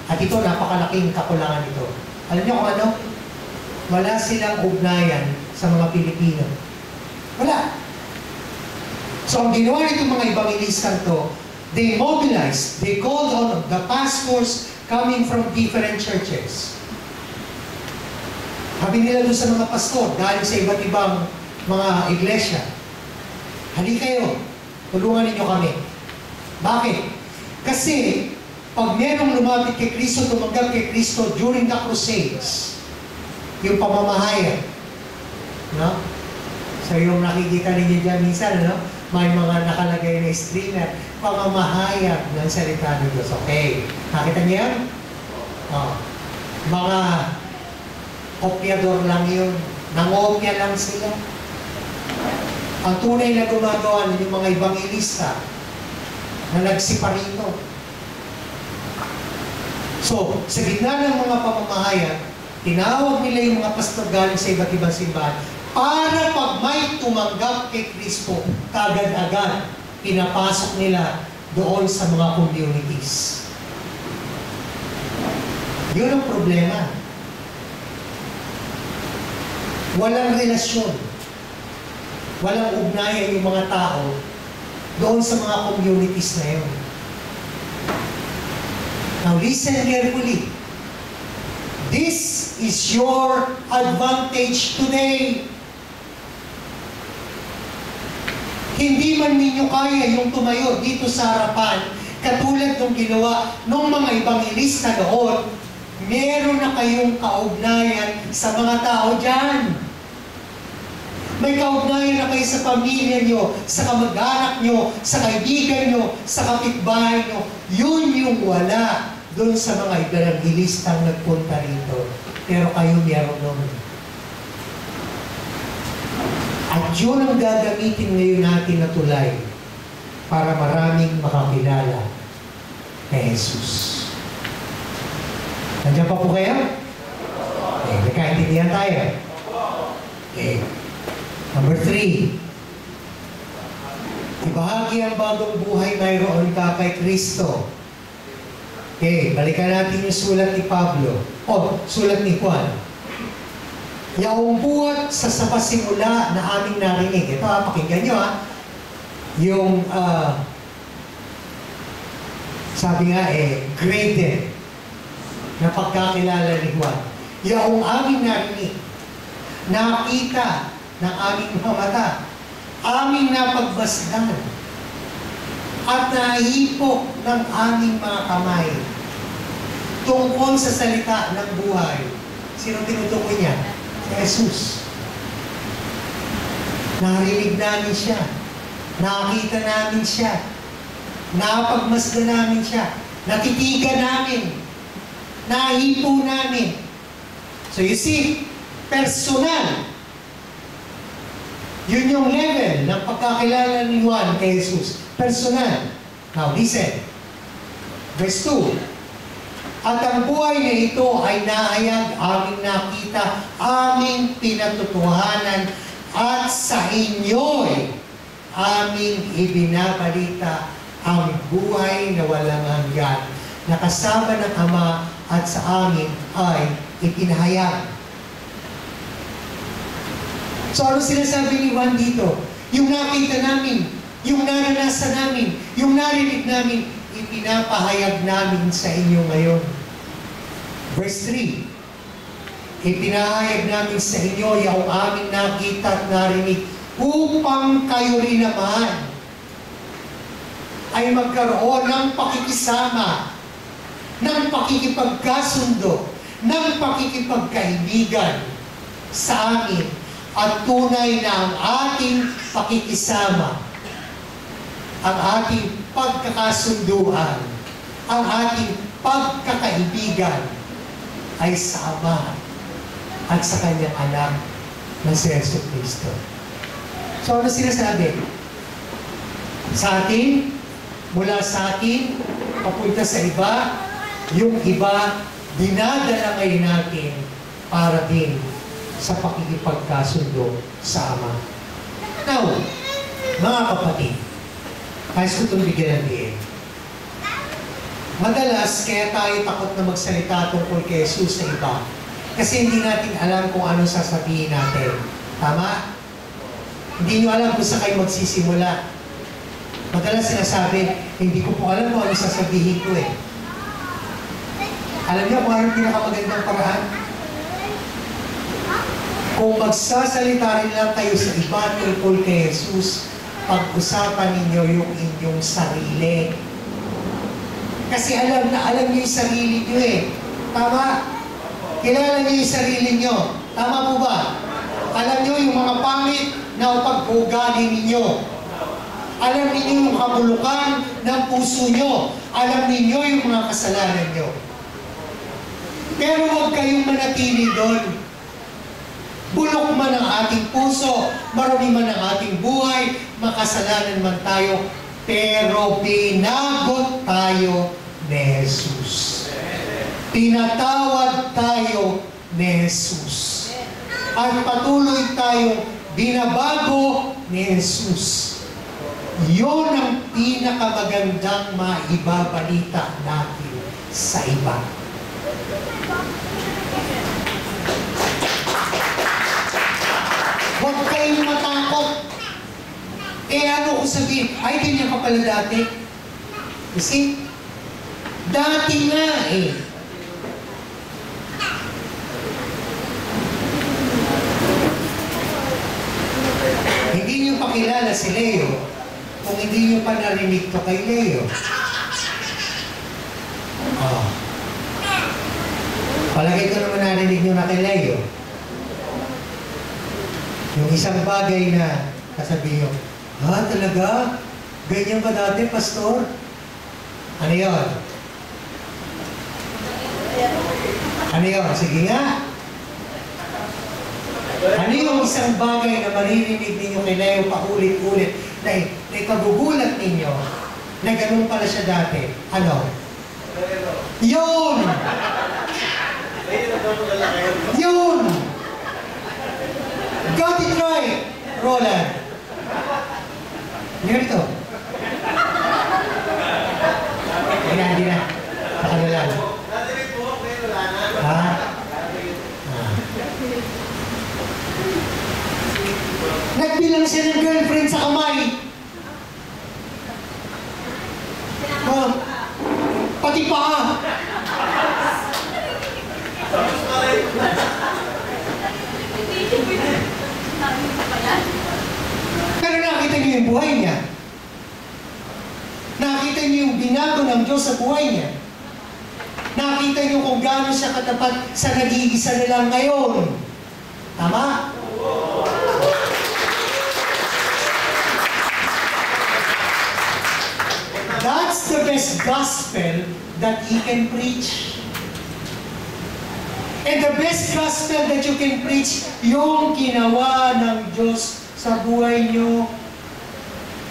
At ito, napakalaking kakulangan ito. Alam niyo kung ano? Wala silang ugnayan sa mga Pilipino. Wala. So, ang ginawa nitong mga evangelistang to, they mobilized, they called on the pastors coming from different churches. Sabi nila doon sa mga pastor, galing sa iba't ibang mga iglesia, hali kayo, tulungan ninyo kami. Bakit? Kasi, pag merong lumapit kay Kristo, tumanggap kay Kristo during the crusades, yung pamamahayag, no? So yung nakikita ninyo dyan minsan, no? May mga nakalagay na streamer, pamamahayag ng salita ng Diyos. Okay. Nakita niyo yan? Oh. Mga kopyador lang yun. Nangopya lang sila. Ang tunay na gumagawa ng yung mga evangelista na nagsiparito. So, sa gitna ng mga pamamahayag, tinawag nila yung mga pastor galing sa iba't ibang simbahan para pag may tumanggap kay Kristo, kagad-agad, pinapasok nila doon sa mga communities. Yun ang problema. Walang relasyon. Walang ugnayan yung mga tao doon sa mga communities na yun. Now listen carefully. This is your advantage today. Hindi man ninyo kaya yung tumayo dito sa harapan, katulad ng ginawa ng mga evangelista noon, meron na kayong kaugnayan sa mga tao dyan. May kaugnayan na kayo sa pamilya nyo, sa kamag-anak nyo, sa kaibigan nyo, sa kapitbahay nyo. Yun yung wala doon sa mga evangelistang nagpunta rito. Pero kayo meron nun. At yun ang gagamitin ngayon natin na tulay para maraming makakilala kay Jesus. Nandiyan pa po kayo? Okay, nagkaintindihan tayo. Okay. Number 3. Ibahagi ang bagong buhay mayroon ka kay Kristo. Okay, balikan natin yung sulat ni Pablo. O, sulat ni Juan. Yaong buhat sa pasimula na aming narinig. Ito pakinggan nyo yung sabi nga graded na pagkakilala ni Juan. Yaong aming narinig, nakita ng aming mga mata, aming napagbasdan, at nahihipok ng aming mga kamay tungkol sa salita ng buhay. Sino tinutukoy niya? Si Jesus. Narinig namin siya. Nakita namin siya. Napagmasdan namin siya. Natitigan namin. Nahipo namin. So you see, personal. Yun yung level ng pagkakilala ni Juan kay Jesus. Personal. Now listen. Verse 2. At ang buhay na ito ay nahayag, aming nakita, aming pinatutuhanan, at sa inyo'y aming ibinabalita ang buhay na walang hanggan, na kasama ng Ama at sa amin ay ipinahayag. So ano sinasabi ni Juan dito? Yung nakita namin, yung naranasan namin, yung narinig namin, ipinapahayag namin sa inyo ngayon. Verse 3, ipinahayag namin sa inyo yung aming nakita at narinig upang kayo rin naman ay magkaroon ng pakikisama, ng pakikipagkasundo, ng pakikipagkaibigan sa amin at tunay na ang ating pakikisama, ang ating pagkakasunduan, ang ating pagkakaibigan ay sa Ama at sa Kanyang Anak na si Yesu Cristo. So ano sinasabi? Sa atin, mula sa atin, papunta sa iba, yung iba, dinadala ngayon natin para din sa pakikipagkasundo sa Ama. Now, mga kapatid, ayos ko itong bigyan ng diin. Madalas, kaya tayo takot na magsalita tungkol kay Jesus sa iba. Kasi hindi natin alam kung ano sasabihin natin. Tama? Hindi nyo alam kung saan kayo magsisimula. Madalas sinasabi, hindi ko po alam kung ano sasabihin ko eh. Alam niyo kung anong pinakamagandang paraan? Kung magsasalita rin lang kayo sa iba tungkol kay Jesus, pag-usapan ninyo yung inyong sarili. Kasi alam niyo yung sarili niyo eh. Tama? Kilala niyo yung sarili niyo. Tama po ba? Alam niyo yung mga pangit na pag-ugali ninyo. Alam niyo yung kabulukan ng puso niyo. Alam niyo yung mga kasalanan niyo. Pero huwag kayong manatili doon. Bulok man ang ating puso, marami man ang ating buhay, makasalanan man tayo, pero pinagot tayo ni Jesus. Pinatawad tayo ni Jesus. At patuloy tayong binabago ni Jesus. Yun ang pinakamagandang maibabalita natin sa iba. Huwag kayong matakot. Ano kung sabihin, ay ganyan ka pala dati. You see? Dati nga eh. Hindi niyo pakilala si Leo kung hindi niyo pa narinig to kay Leo. Oh. Palagi ko naman narinig niyo na kay Leo. Yung isang bagay na kasabihin niyo, talaga? Ganyan ba dati, Pastor? Ano yun? Ano yun? Sige nga. Ano yung isang bagay na maririnig ninyo kay Leo paulit-ulit na ikagugulat ninyo na ganun pala siya dati? Ano? Yun! Yun! Got it right, Roland. Ganito. Hindi na. Pakalalan. Ha? Nagbilang siya ng girlfriend sa kamay. Pati paa. Pero nakita niyo yung buhay niya. ng Diyos sa buhay niya. Nakita niyo kung gaano siya katapat sa nag-iisa na lang ngayon. Tama? That's the best gospel that he can preach. And the best gospel that you can preach, yung ginawa ng Diyos sa buhay niyo.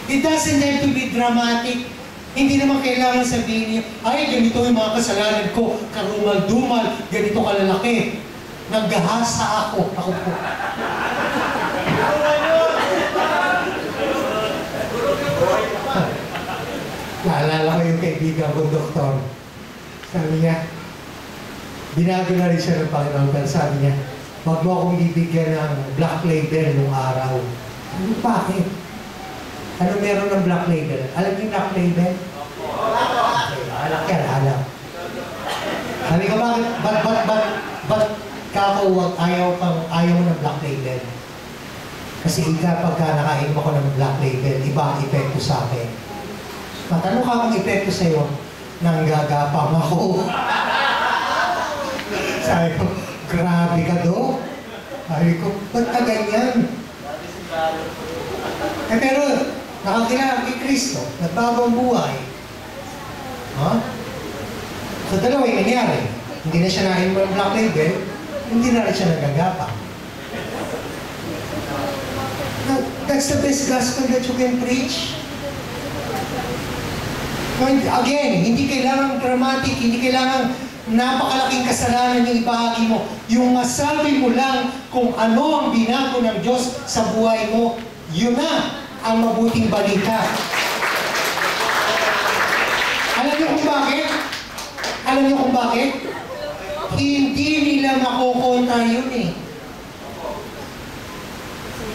It doesn't have to be dramatic. Hindi naman kailangan sabihin niyo, ay, ganito yung mga kasalanan ko, karumal-dumal, ganito kalalaki. Naggahasa ako. Ako po. Naalala ko yung kaibigan ko, doktor. Sabi niya, binago na rin siya ng Panginoon, pero sabi niya, wag mo akong bibigyan ng black label nung araw. Ano, bakit? Ano meron ng black label? Alam niyo yung black label? Alam. Sabi ko, bakit? Ba't ayaw mo ng black label? Kasi pagka nakain mo ko ng black label, iba ang epekto sa akin. Matanong ka kung epekto sa'yo, nanggagapang ako. Sabi ko, grabe ka do. Sabi ko, ba't ka ganyan? Pero, nakakilala kay Kristo, nagbago ang buhay. So, dalawa yung nangyari. Hindi na siya nahin mo ng black label, hindi na rin siya nagagapang. That's the best gospel that you can preach. Again, hindi kailangan dramatic, hindi kailangan napakalaking kasalanan yung ibahagi mo. Yung masabi mo lang kung ano ang binago ng Diyos sa buhay mo, yun na ang mabuting balita. Alam niyo kung bakit? Alam niyo kung bakit? Hindi nila makukontra yun eh.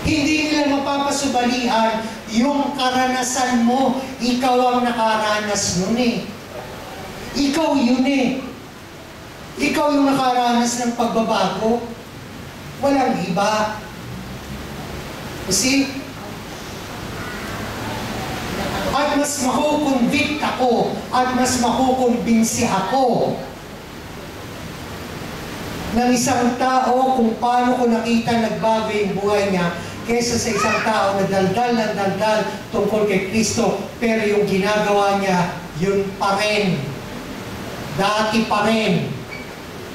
Hindi nila mapapasubalian yung karanasan mo. Ikaw ang nakaranas nun eh. Ikaw yun eh. Ikaw yung nakaranas ng pagbabago. Walang iba. Kasi, at mas makukonvict ako, at mas makukonbinsi ako ng isang tao kung paano ko nakita nagbago yung buhay niya kaysa sa isang tao na daldal ng daldal tungkol kay Kristo, pero yung ginagawa niya, yun pa rin. Dati pa rin.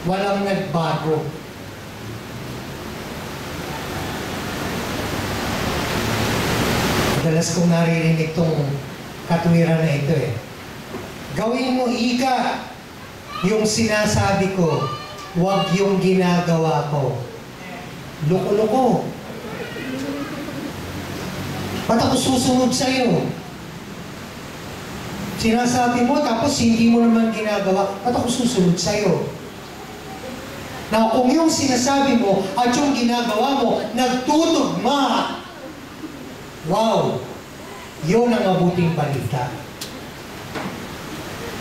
Walang nagbago. Madalas kong naririnig itong katwiran na ito eh. Gawin mo ika yung sinasabi ko, huwag yung ginagawa ko. Loko-loko. Ba't ako susunod sa'yo? Sinasabi mo, tapos hindi mo naman ginagawa, ba't ako susunod sa'yo? Now, kung yung sinasabi mo at yung ginagawa mo, nagtutugma, wow! Yun ang mabuting balita.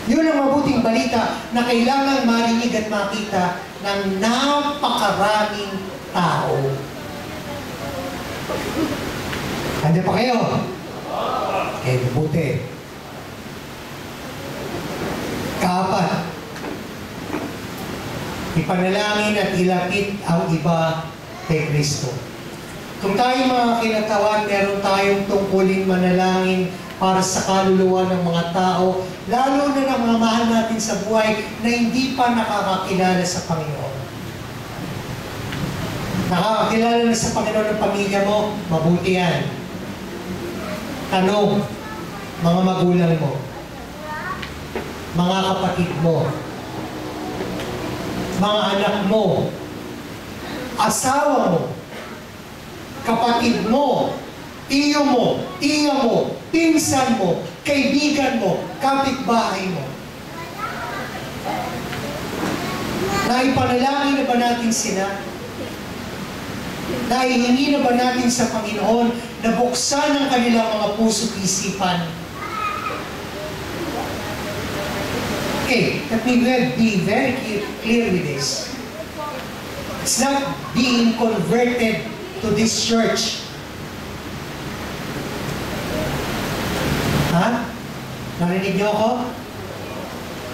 Yun ang mabuting balita na kailangan marinig at makita ng napakaraming tao. Andiyan pa kayo? Eh, mabuti. Kaapat, ipanalangin at ilapit ang iba kay Kristo. Kung tayo mga kinatawan, meron tayong tungkulin manalangin para sa kaluluwa ng mga tao, lalo na ng mga mahal natin sa buhay na hindi pa nakakakilala sa Panginoon. Nakakakilala na sa Panginoon ng pamilya mo, mabuti yan. Tanong, mga magulang mo, mga kapatid mo, mga anak mo, asawa mo, kapatid mo, tiyo mo, tiya mo, pinsan mo, kaibigan mo, kapitbahay mo. Naipanalangin na ba natin sila? Naihingi na ba natin sa Panginoon na buksan ang kanilang mga puso't isipan? Okay, let me be very clear with this. It's not being converted to this church. Ha? Narinig niyo ako?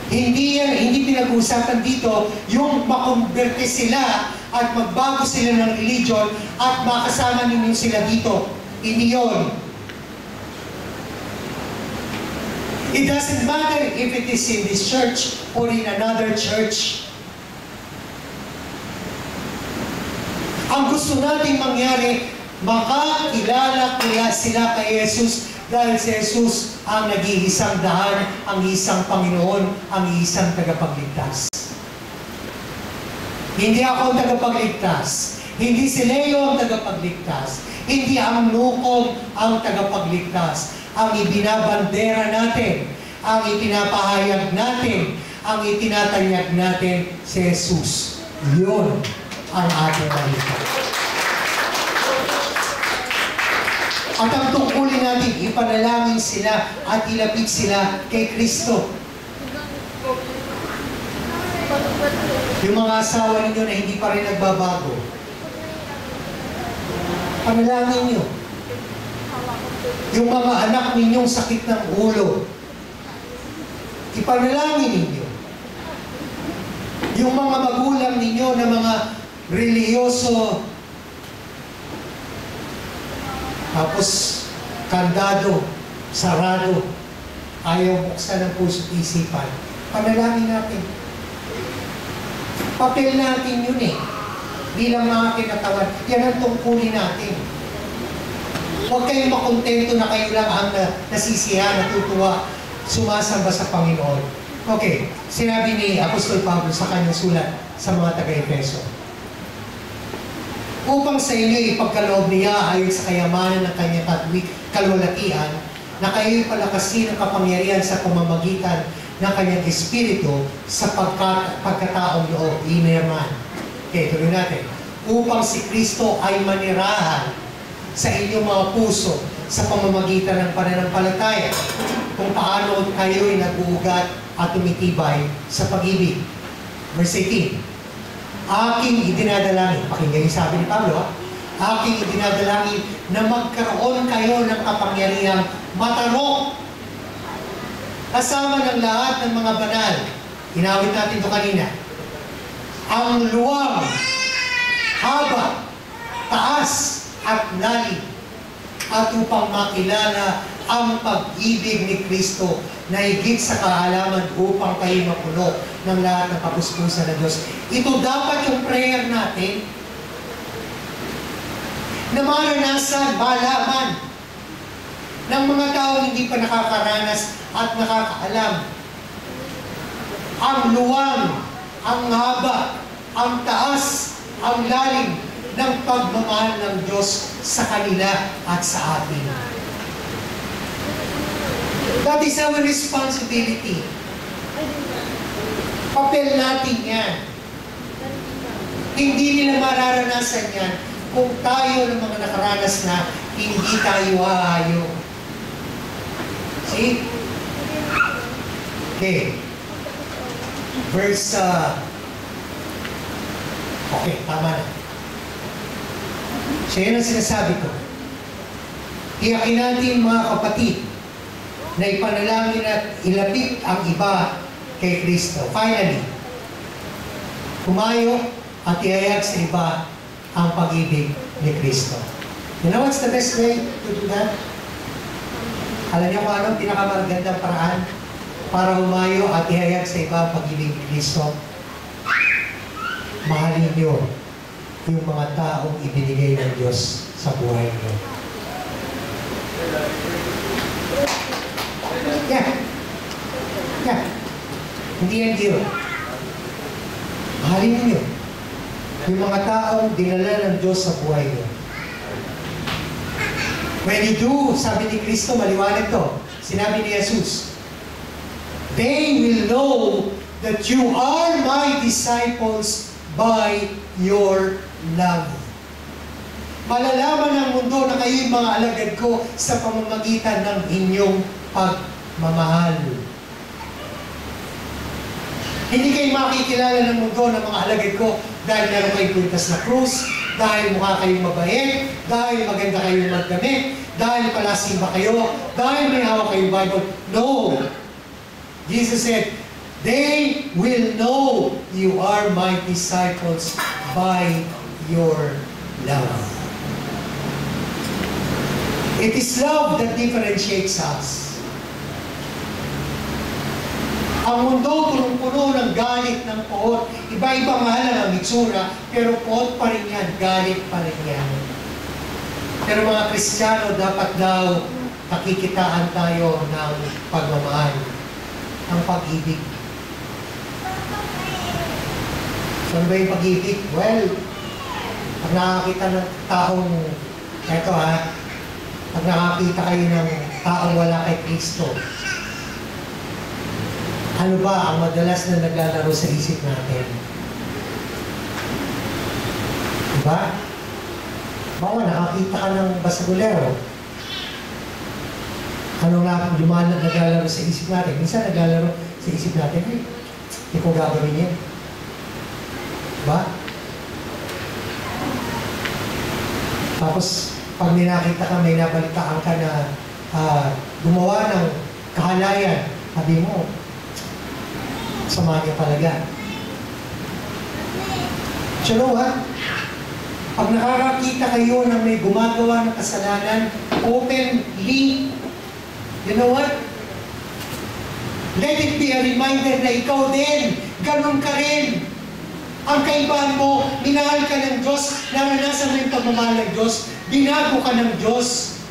Hindi pinag-uusapan dito yung makumberte sila at magbago sila ng religion at makasama ninyo sila dito. Hindi yun. It doesn't matter if it is in this church or in another church. Ang gusto nating mangyari, makakilala kaya sila kay Jesus dahil si Jesus ang nag-iisang daan, ang isang Panginoon, ang isang tagapagligtas. Hindi ako ang tagapagligtas. Hindi si Leo ang tagapagligtas. Hindi ang Nukom ang tagapagligtas. Ang ibinabandera natin, ang ipinapahayag natin, ang itinatanyag natin si Jesus. Yun ang ating balikan. At ang tungkulin natin, ipanalangin sila at ilapit sila kay Kristo. Yung mga asawa ninyo na hindi pa rin nagbabago, panalangin nyo. Yung mga anak ninyong sakit ng ulo, ipanalangin ninyo. Yung mga magulang ninyo na mga reliyoso, tapos kandado, sarado, ayaw buksan ng puso't isipan, panalangin natin. Papel natin yun eh. Bilang mga kinatawan, yan ang tungkulin natin. Huwag kayong makontento na kayo lang ang nasisiyahan, natutuwa, sumasamba sa Panginoon. Okay, sinabi ni Apostol Pablo sa kanyang sulat sa mga taga-Efeso, upang sa inyo ipagkaloob niya ayon sa kayamanan ng kanyang kalwalatian, na kayo'y palakasin ng kapangyarihan sa pamamagitan ng kanyang Espiritu sa pagkataong loob. Inaman. Okay, tuloy natin. Upang si Kristo ay manirahan sa inyong mga puso sa pamamagitan ng pananampalataya, kung paano kayo'y nag-uugat at tumitibay sa pag-ibig. Verse 18. Aking idinadalangin, pakinggan yung sabi ni Pablo, aking idinadalangin na magkaroon kayo ng kapangyarihang matarok kasama ng lahat ng mga banal. Inawit natin ito kanina. Ang luwang, haba, taas, at lalim, at upang makilala ang pag-ibig ni Kristo na higit sa kaalaman upang kayo mapuno ng lahat ng kapuspusan ng Diyos. Ito dapat yung prayer natin na maranasan, malaman ng mga taong hindi pa nakakaranas at nakakaalam. Ang luwang, ang haba, ang taas, ang lalim ng pagmamahal ng Diyos sa kanila at sa atin. That is our responsibility. Papel natin yan. Hindi nila mararanasan yan kung tayo ng mga nakaranas na hindi tayo hahayo. See? Okay. Verse, okay, tama na. So yun ang sinasabi ko. Iyakin natin mga kapatid na ipanalangin at ilapit ang iba kay Kristo. Finally, kumayo at ihayag sa iba ang pag-ibig ni Kristo. You know what's the best way to do that? Alam niyo kung anong pinakamagandang paraan para humayo at ihayag sa iba ang pag-ibig ni Kristo? Mahalin niyo yung mga taong ibinigay ng Diyos sa buhay niyo. Yeah. Hindi yan deal. Mahalin niyo yung mga taong dinala ng Diyos sa buhay niyo. When you do, sabi ni Kristo, maliwanag to. Sinabi ni Jesus, they will know that you are my disciples by your love. Malalaman ng mundo na kayo'y mga alagad ko sa pamamagitan ng inyong pagmamahal. Hindi kayo makikilala ng mundo ng mga alagad ko dahil meron kayong kwintas na krus, dahil mukha kayong mabait, dahil maganda kayong magdamit, dahil palasimba kayo, dahil may hawak kayong Bible. No! Jesus said, They will know you are my disciples by your love. It is love that differentiates us. Ang mundo punong-puno ng galit, ng poot. Iba-iba nga lang ang itsura, pero poot pa rin yan, galit pa rin yan. Pero mga Kristiyano, dapat daw nakikitaan tayo ng pagmamahal, ng pag-ibig. So, ano ba yung pag-ibig? Well, pag nakakita ng taong, eto pag nakakita kayo ng taong wala kay Kristo, ano ba ang madalas na naglalaro sa isip natin? Diba? Baka nakakita ka ng basagulero. Ano nga naglalaro sa isip natin? Minsan naglalaro sa isip natin, hindi ko gagawin yan. Diba? Tapos, pag ninakita ka, may nabalitaan ka na gumawa ng kahalayan, sabi mo, sama niya talaga. You know what? Pag nakakakita kayo na may gumagawa ng kasalanan, openly, you know what? Let it be a reminder na ikaw din, ganun ka rin. Ang kaibahan mo, minahal ka ng Diyos, naranasan mo yung pagmamahal ng Diyos, binago ka ng Diyos.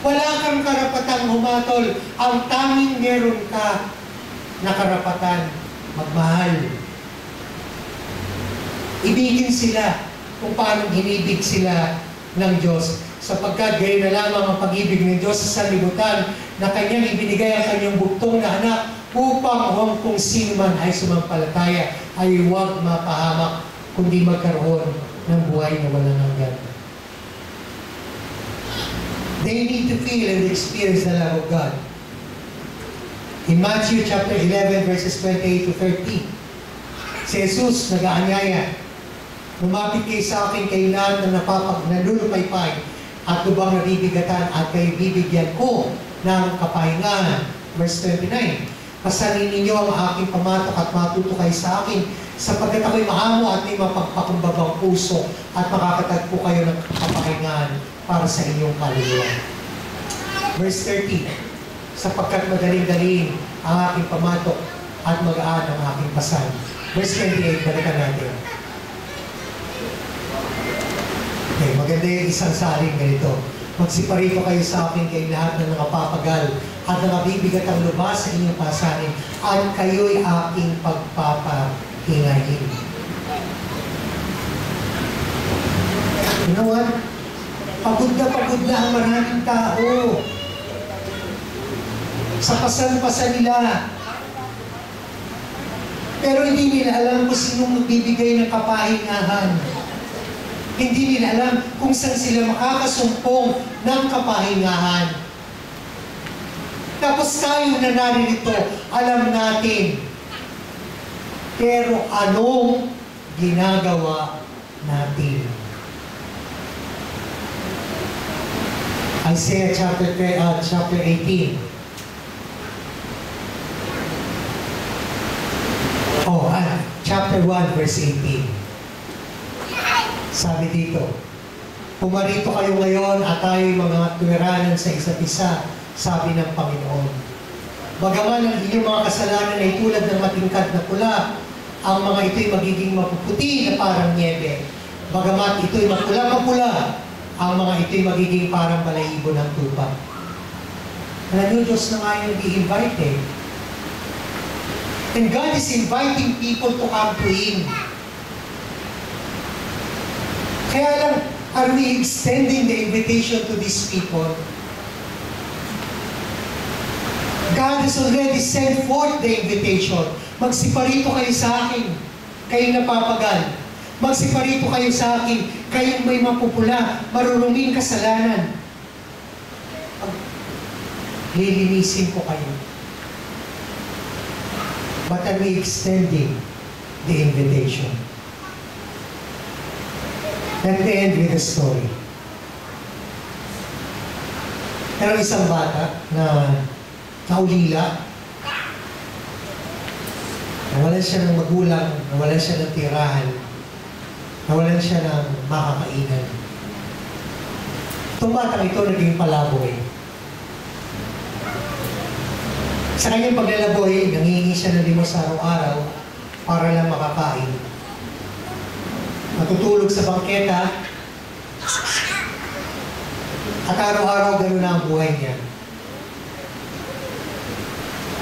Wala kang karapatang humatol. Ang tanging meron ka na karapatan, magmahal. Ibigin sila kung paano inibig sila ng Diyos. Sapagkat gayon na lamang ang pag-ibig ng Diyos sa sanlibutan na Kanyang ibinigay ang Kanyang buktong na anak upang kung sino man ay sumampalataya ay huwag mapahamak kundi magkaroon ng buhay na walang hanggan. They need to feel and experience the love of God. In Matthew chapter 11 verses 28 to 30, si Jesus nag-aanyaya, lumapit kayo sa akin kayo lahat na nalulupaypay at lubang nabibigatan at kayo bibigyan ko ng kapahingahan. Verse 29, pasanin ninyo ang aking pamatok at matuto kayo sa akin sapagkat ako'y maamo at may mapagpakumbabang puso at makakatagpo kayo ng kapahingahan para sa inyong kaluluwa. Verse 30, sapagkat magaling-galing ang aking pamatok at magaan ang aking pasan. Verse 28, balikan natin. Okay, maganda yung isang saling ganito. Magsiparito kayo sa akin kay lahat na nakapapagal at nakabibigat ang lubha sa inyong pasanin at kayo'y aking pagpapahingahin. You know what? Pagod na ang maraming tao. Sa pasan-pasan nila. Pero hindi nila alam kung sinong magbibigay ng kapahingahan. Hindi nila alam kung saan sila makakasumpong ng kapahingahan. Tapos tayo na naririto, alam natin. Pero anong ginagawa natin? Isaiah chapter 18. Chapter 1, verse 18. Sabi dito, pumarito kayo ngayon at tayo'y mga tuwiranan sa isa't isa, sabi ng Panginoon. Bagaman ang inyong mga kasalanan ay tulad ng matingkad na pula, ang mga ito'y magiging mapuputi na parang niebe. Bagamat ito'y mapula-mapula, ang mga ito'y magiging parang balahibo ng tupa. Alam nyo, Diyos na nga yung i-invite eh. And God is inviting people to come to Him. Kaya lang, are we extending the invitation to these people? God has already sent forth the invitation. Magsiparito kayo sa akin, kayong napapagal. Magsiparito kayo sa akin, kayong may mapupula, maruruming kasalanan. Lilinisin ko kayo. But are we extending the invitation? Let me end with a story. Pero isang bata na naulila, Nawalan siya ng magulang, nawalan siya ng tirahan, nawalan siya ng makakainan. Itong batang ito naging palaboy. Sa kanyang paglalaboy, nangihingi siya ng limos araw-araw para lang makakain. Matutulog sa bangketa, at araw-araw gano'n na ang buhay niya.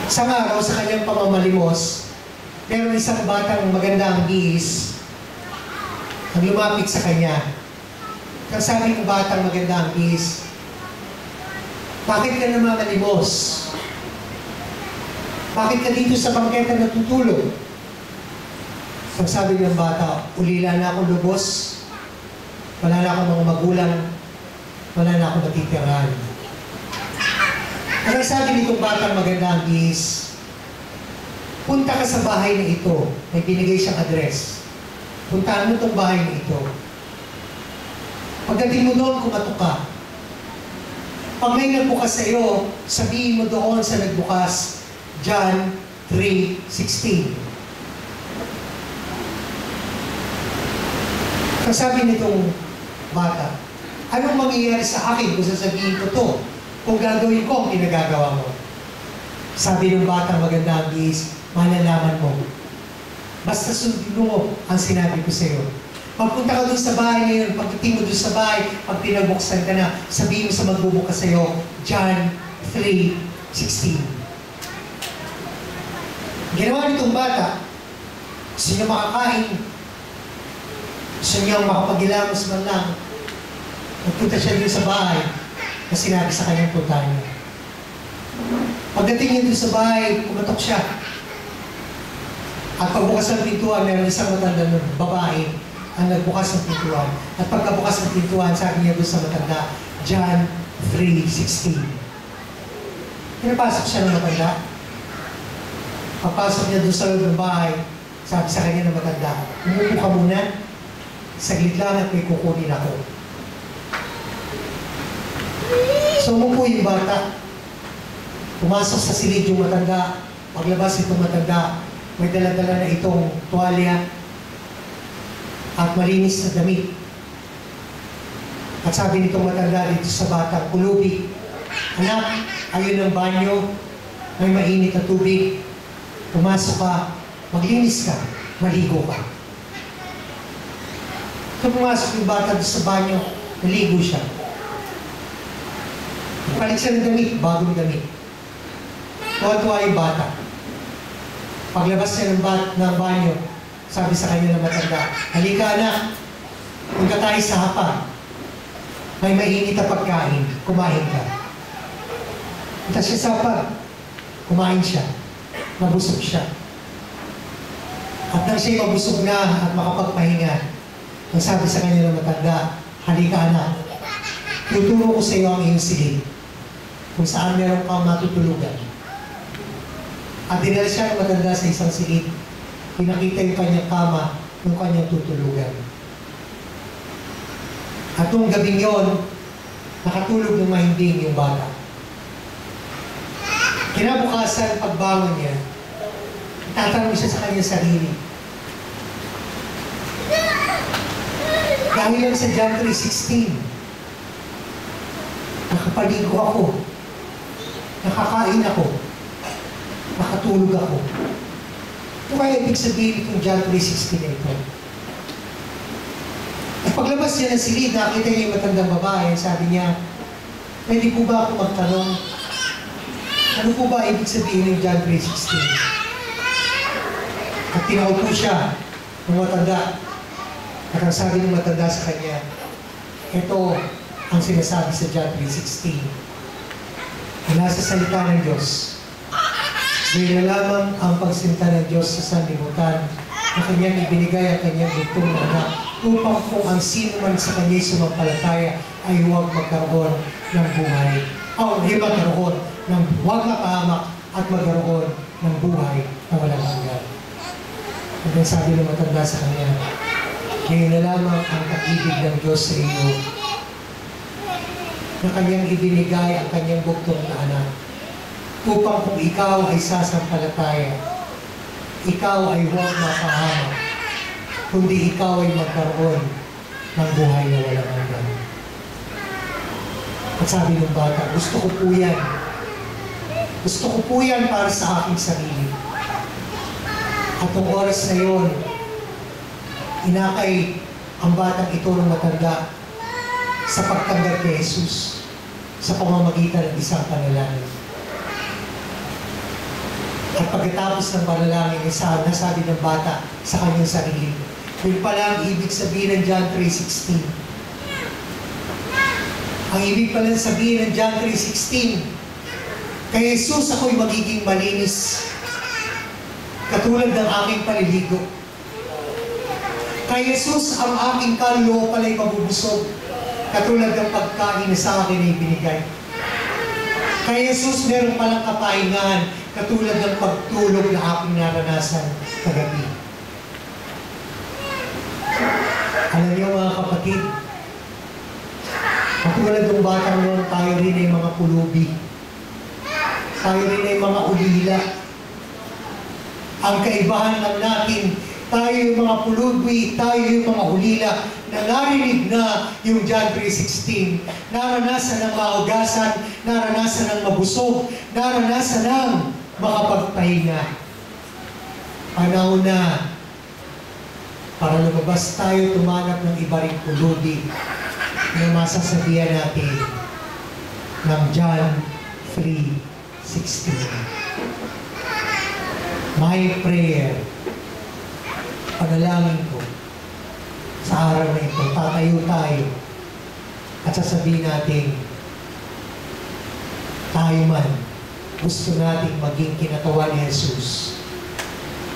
Isang araw sa kanyang pamamalimos, meron isang batang maganda ang bihis ang lumapit sa kanya. Ang sabi ng batang maganda ang bihis, "Bakit ka namamalimos? Bakit ka dito sa bangketa natutulog?" Ang sabi ng bata, "Ulila na akong lubos, wala na akong mga magulang, wala na akong natitirahan." Ang sabi nitong batang maganda ang bihis, "Punta ka sa bahay na ito." May binigay siyang address. "Puntaan mo itong bahay na ito. Pagdating mo doon, kumatok ka. Pag may nagbukas sa iyo, sabihin mo doon sa nagbukas, John 3:16. Ang sabi nitong bata, "Anong mangyayari sa akin kung sasabihin ko to? Kung gagawin ko ang pinagagawa mo?" Sabi ng bata maganda ang bihis, "Malalaman mo. Basta sundin mo ang sinabi ko sa iyo. Pagpunta ka doon sa bahay na yun, pagdating mo doon sa bahay, pag pinagbuksan ka na, sabihin mo sa magbubukas sa iyo, John 3:16. Ginawa nitong bata, gusto niya makakain, gusto niya makapagilamos man lang. Nagpunta siya doon sa bahay na sinabi sa kanyang puntahan niya. Pagdating niya doon sa bahay, kumatok siya. At pagbukas ng pintuan, meron isang matanda ng babae ang nagbukas ng pintuan. At pagkabukas ng pintuan, sabi niya doon sa matanda, John 3:16. Pinapasok siya ng matanda. Pagpasok niya doon sa loob ng bahay, sabi sa kanya ng matanda, "Umupo ka muna, saglit lang at may kukunin ako." So umupo yung bata. Pumasok sa silid yung matanda. Paglabas itong matanda, may dala-dala na itong tuwalya at malinis na damit. At sabi nitong matanda dito sa batang kulubi, "Anak, ayun ang banyo, may mainit na tubig. Pumasok ka, maglinis ka, maligo ka." So pumasok yung bata sa banyo, naligo siya. Nagpalit siya ng damit, bagong damit. Tuwa-tuwa yung bata. Paglabas niya ng banyo, sabi sa kanya ng matanda, "Halika anak, punta tayo sa hapag. May mainit na pagkain, kumain ka." Punta siya sa hapag, kumain siya, nabusog siya. At nang siya'y mabusog na at makapagpahinga, ang sabi sa kanya ng matanda, "Halika anak, tuturo ko sa iyo ang iyong silid, kung saan meron kang matutulugan." At dinala siya ng matanda sa isang silid. Pinakita yung kanyang kama, yung kanyang tutulugan. At nung gabing yon, nakatulog ng mahimbing yung bata. Kinabukasan, pagbangon niya, tatanong siya sa kanyang sarili. Dahil lang sa John 3:16, nakapaligo ako, nakakain ako, nakatulog ako. Ito kaya ibig sabihin itong John 3:16 na ito. At paglabas niya ng silid, nakita niya yung matandang babae, sabi niya, "Pwede po ba ako magtanong? Ano po ba ibig sabihin ng John 3:16? At tinawag po siya ng matanda. At ang sabi ng matanda sa kanya, ito ang sinasabi sa John 3:16. Nasa salita ng Diyos. Ngayon na lamang ang pagsinta ng Diyos sa sanlibutan na kanyang ibinigay ang kanyang bugtong na anak upang kung ang sino man sa kanya'y sumampalataya ay huwag magkaroon ng buhay. Huwag mapahamak at magkaroon ng buhay na walang hanggan. At ang sabi ng matanda sa kanya, ngayon na lamang ang pag-ibig ng Diyos sa iyo na kanyang ibinigay ang kanyang bugtong na anak upang kung ikaw ay sasampalataya, ikaw ay huwag mapahamak, kundi ikaw ay magkaroon ng buhay na walang hanggan. At sabi ng bata, gusto ko po yan. Gusto ko po yan para sa aking sarili. At ang oras na yun, inakay ang batang ito ng matanda sa pagtanggap kay Jesus sa pamamagitan ng isang panalangin. At pagkatapos ng panalangin, nasabi ng bata sa kanyang sarili, yun pala ang ibig sabihin ng John 3:16. Ang ibig pala sabihin ng John 3:16, kay Jesus ako'y magiging malinis, katulad ng aking paliligo. Kay Jesus ang aking kaluluwa pala'y mabubusog, katulad ng pagkain na sa akin ay binigay. Kay Jesus meron palang kapahingahan, katulad ng pagtulog na aking naranasan kagabi. Alam niyo mga kapatid, katulad ng batang noon, tayo rin ay mga pulubi. Tayo rin ay mga ulila. Ang kaibahan lang natin, tayo yung mga pulubi, tayo yung mga ulila, na narinig na yung John 3:16, naranasan ng mahugasan, naranasan ng mabusog, naranasan ng makapagpahinga. Panahon na para lumabas tayo, tumanap ng iba ring pulubi na masasabihan natin ng John 3:16. My prayer, panalangin ko sa araw na ito, tatayo tayo at sasabihin natin, tayo man, gusto natin maging kinatawa ni Jesus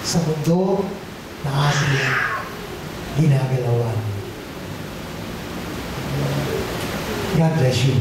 sa mundo na ating ginagalawan. God bless you.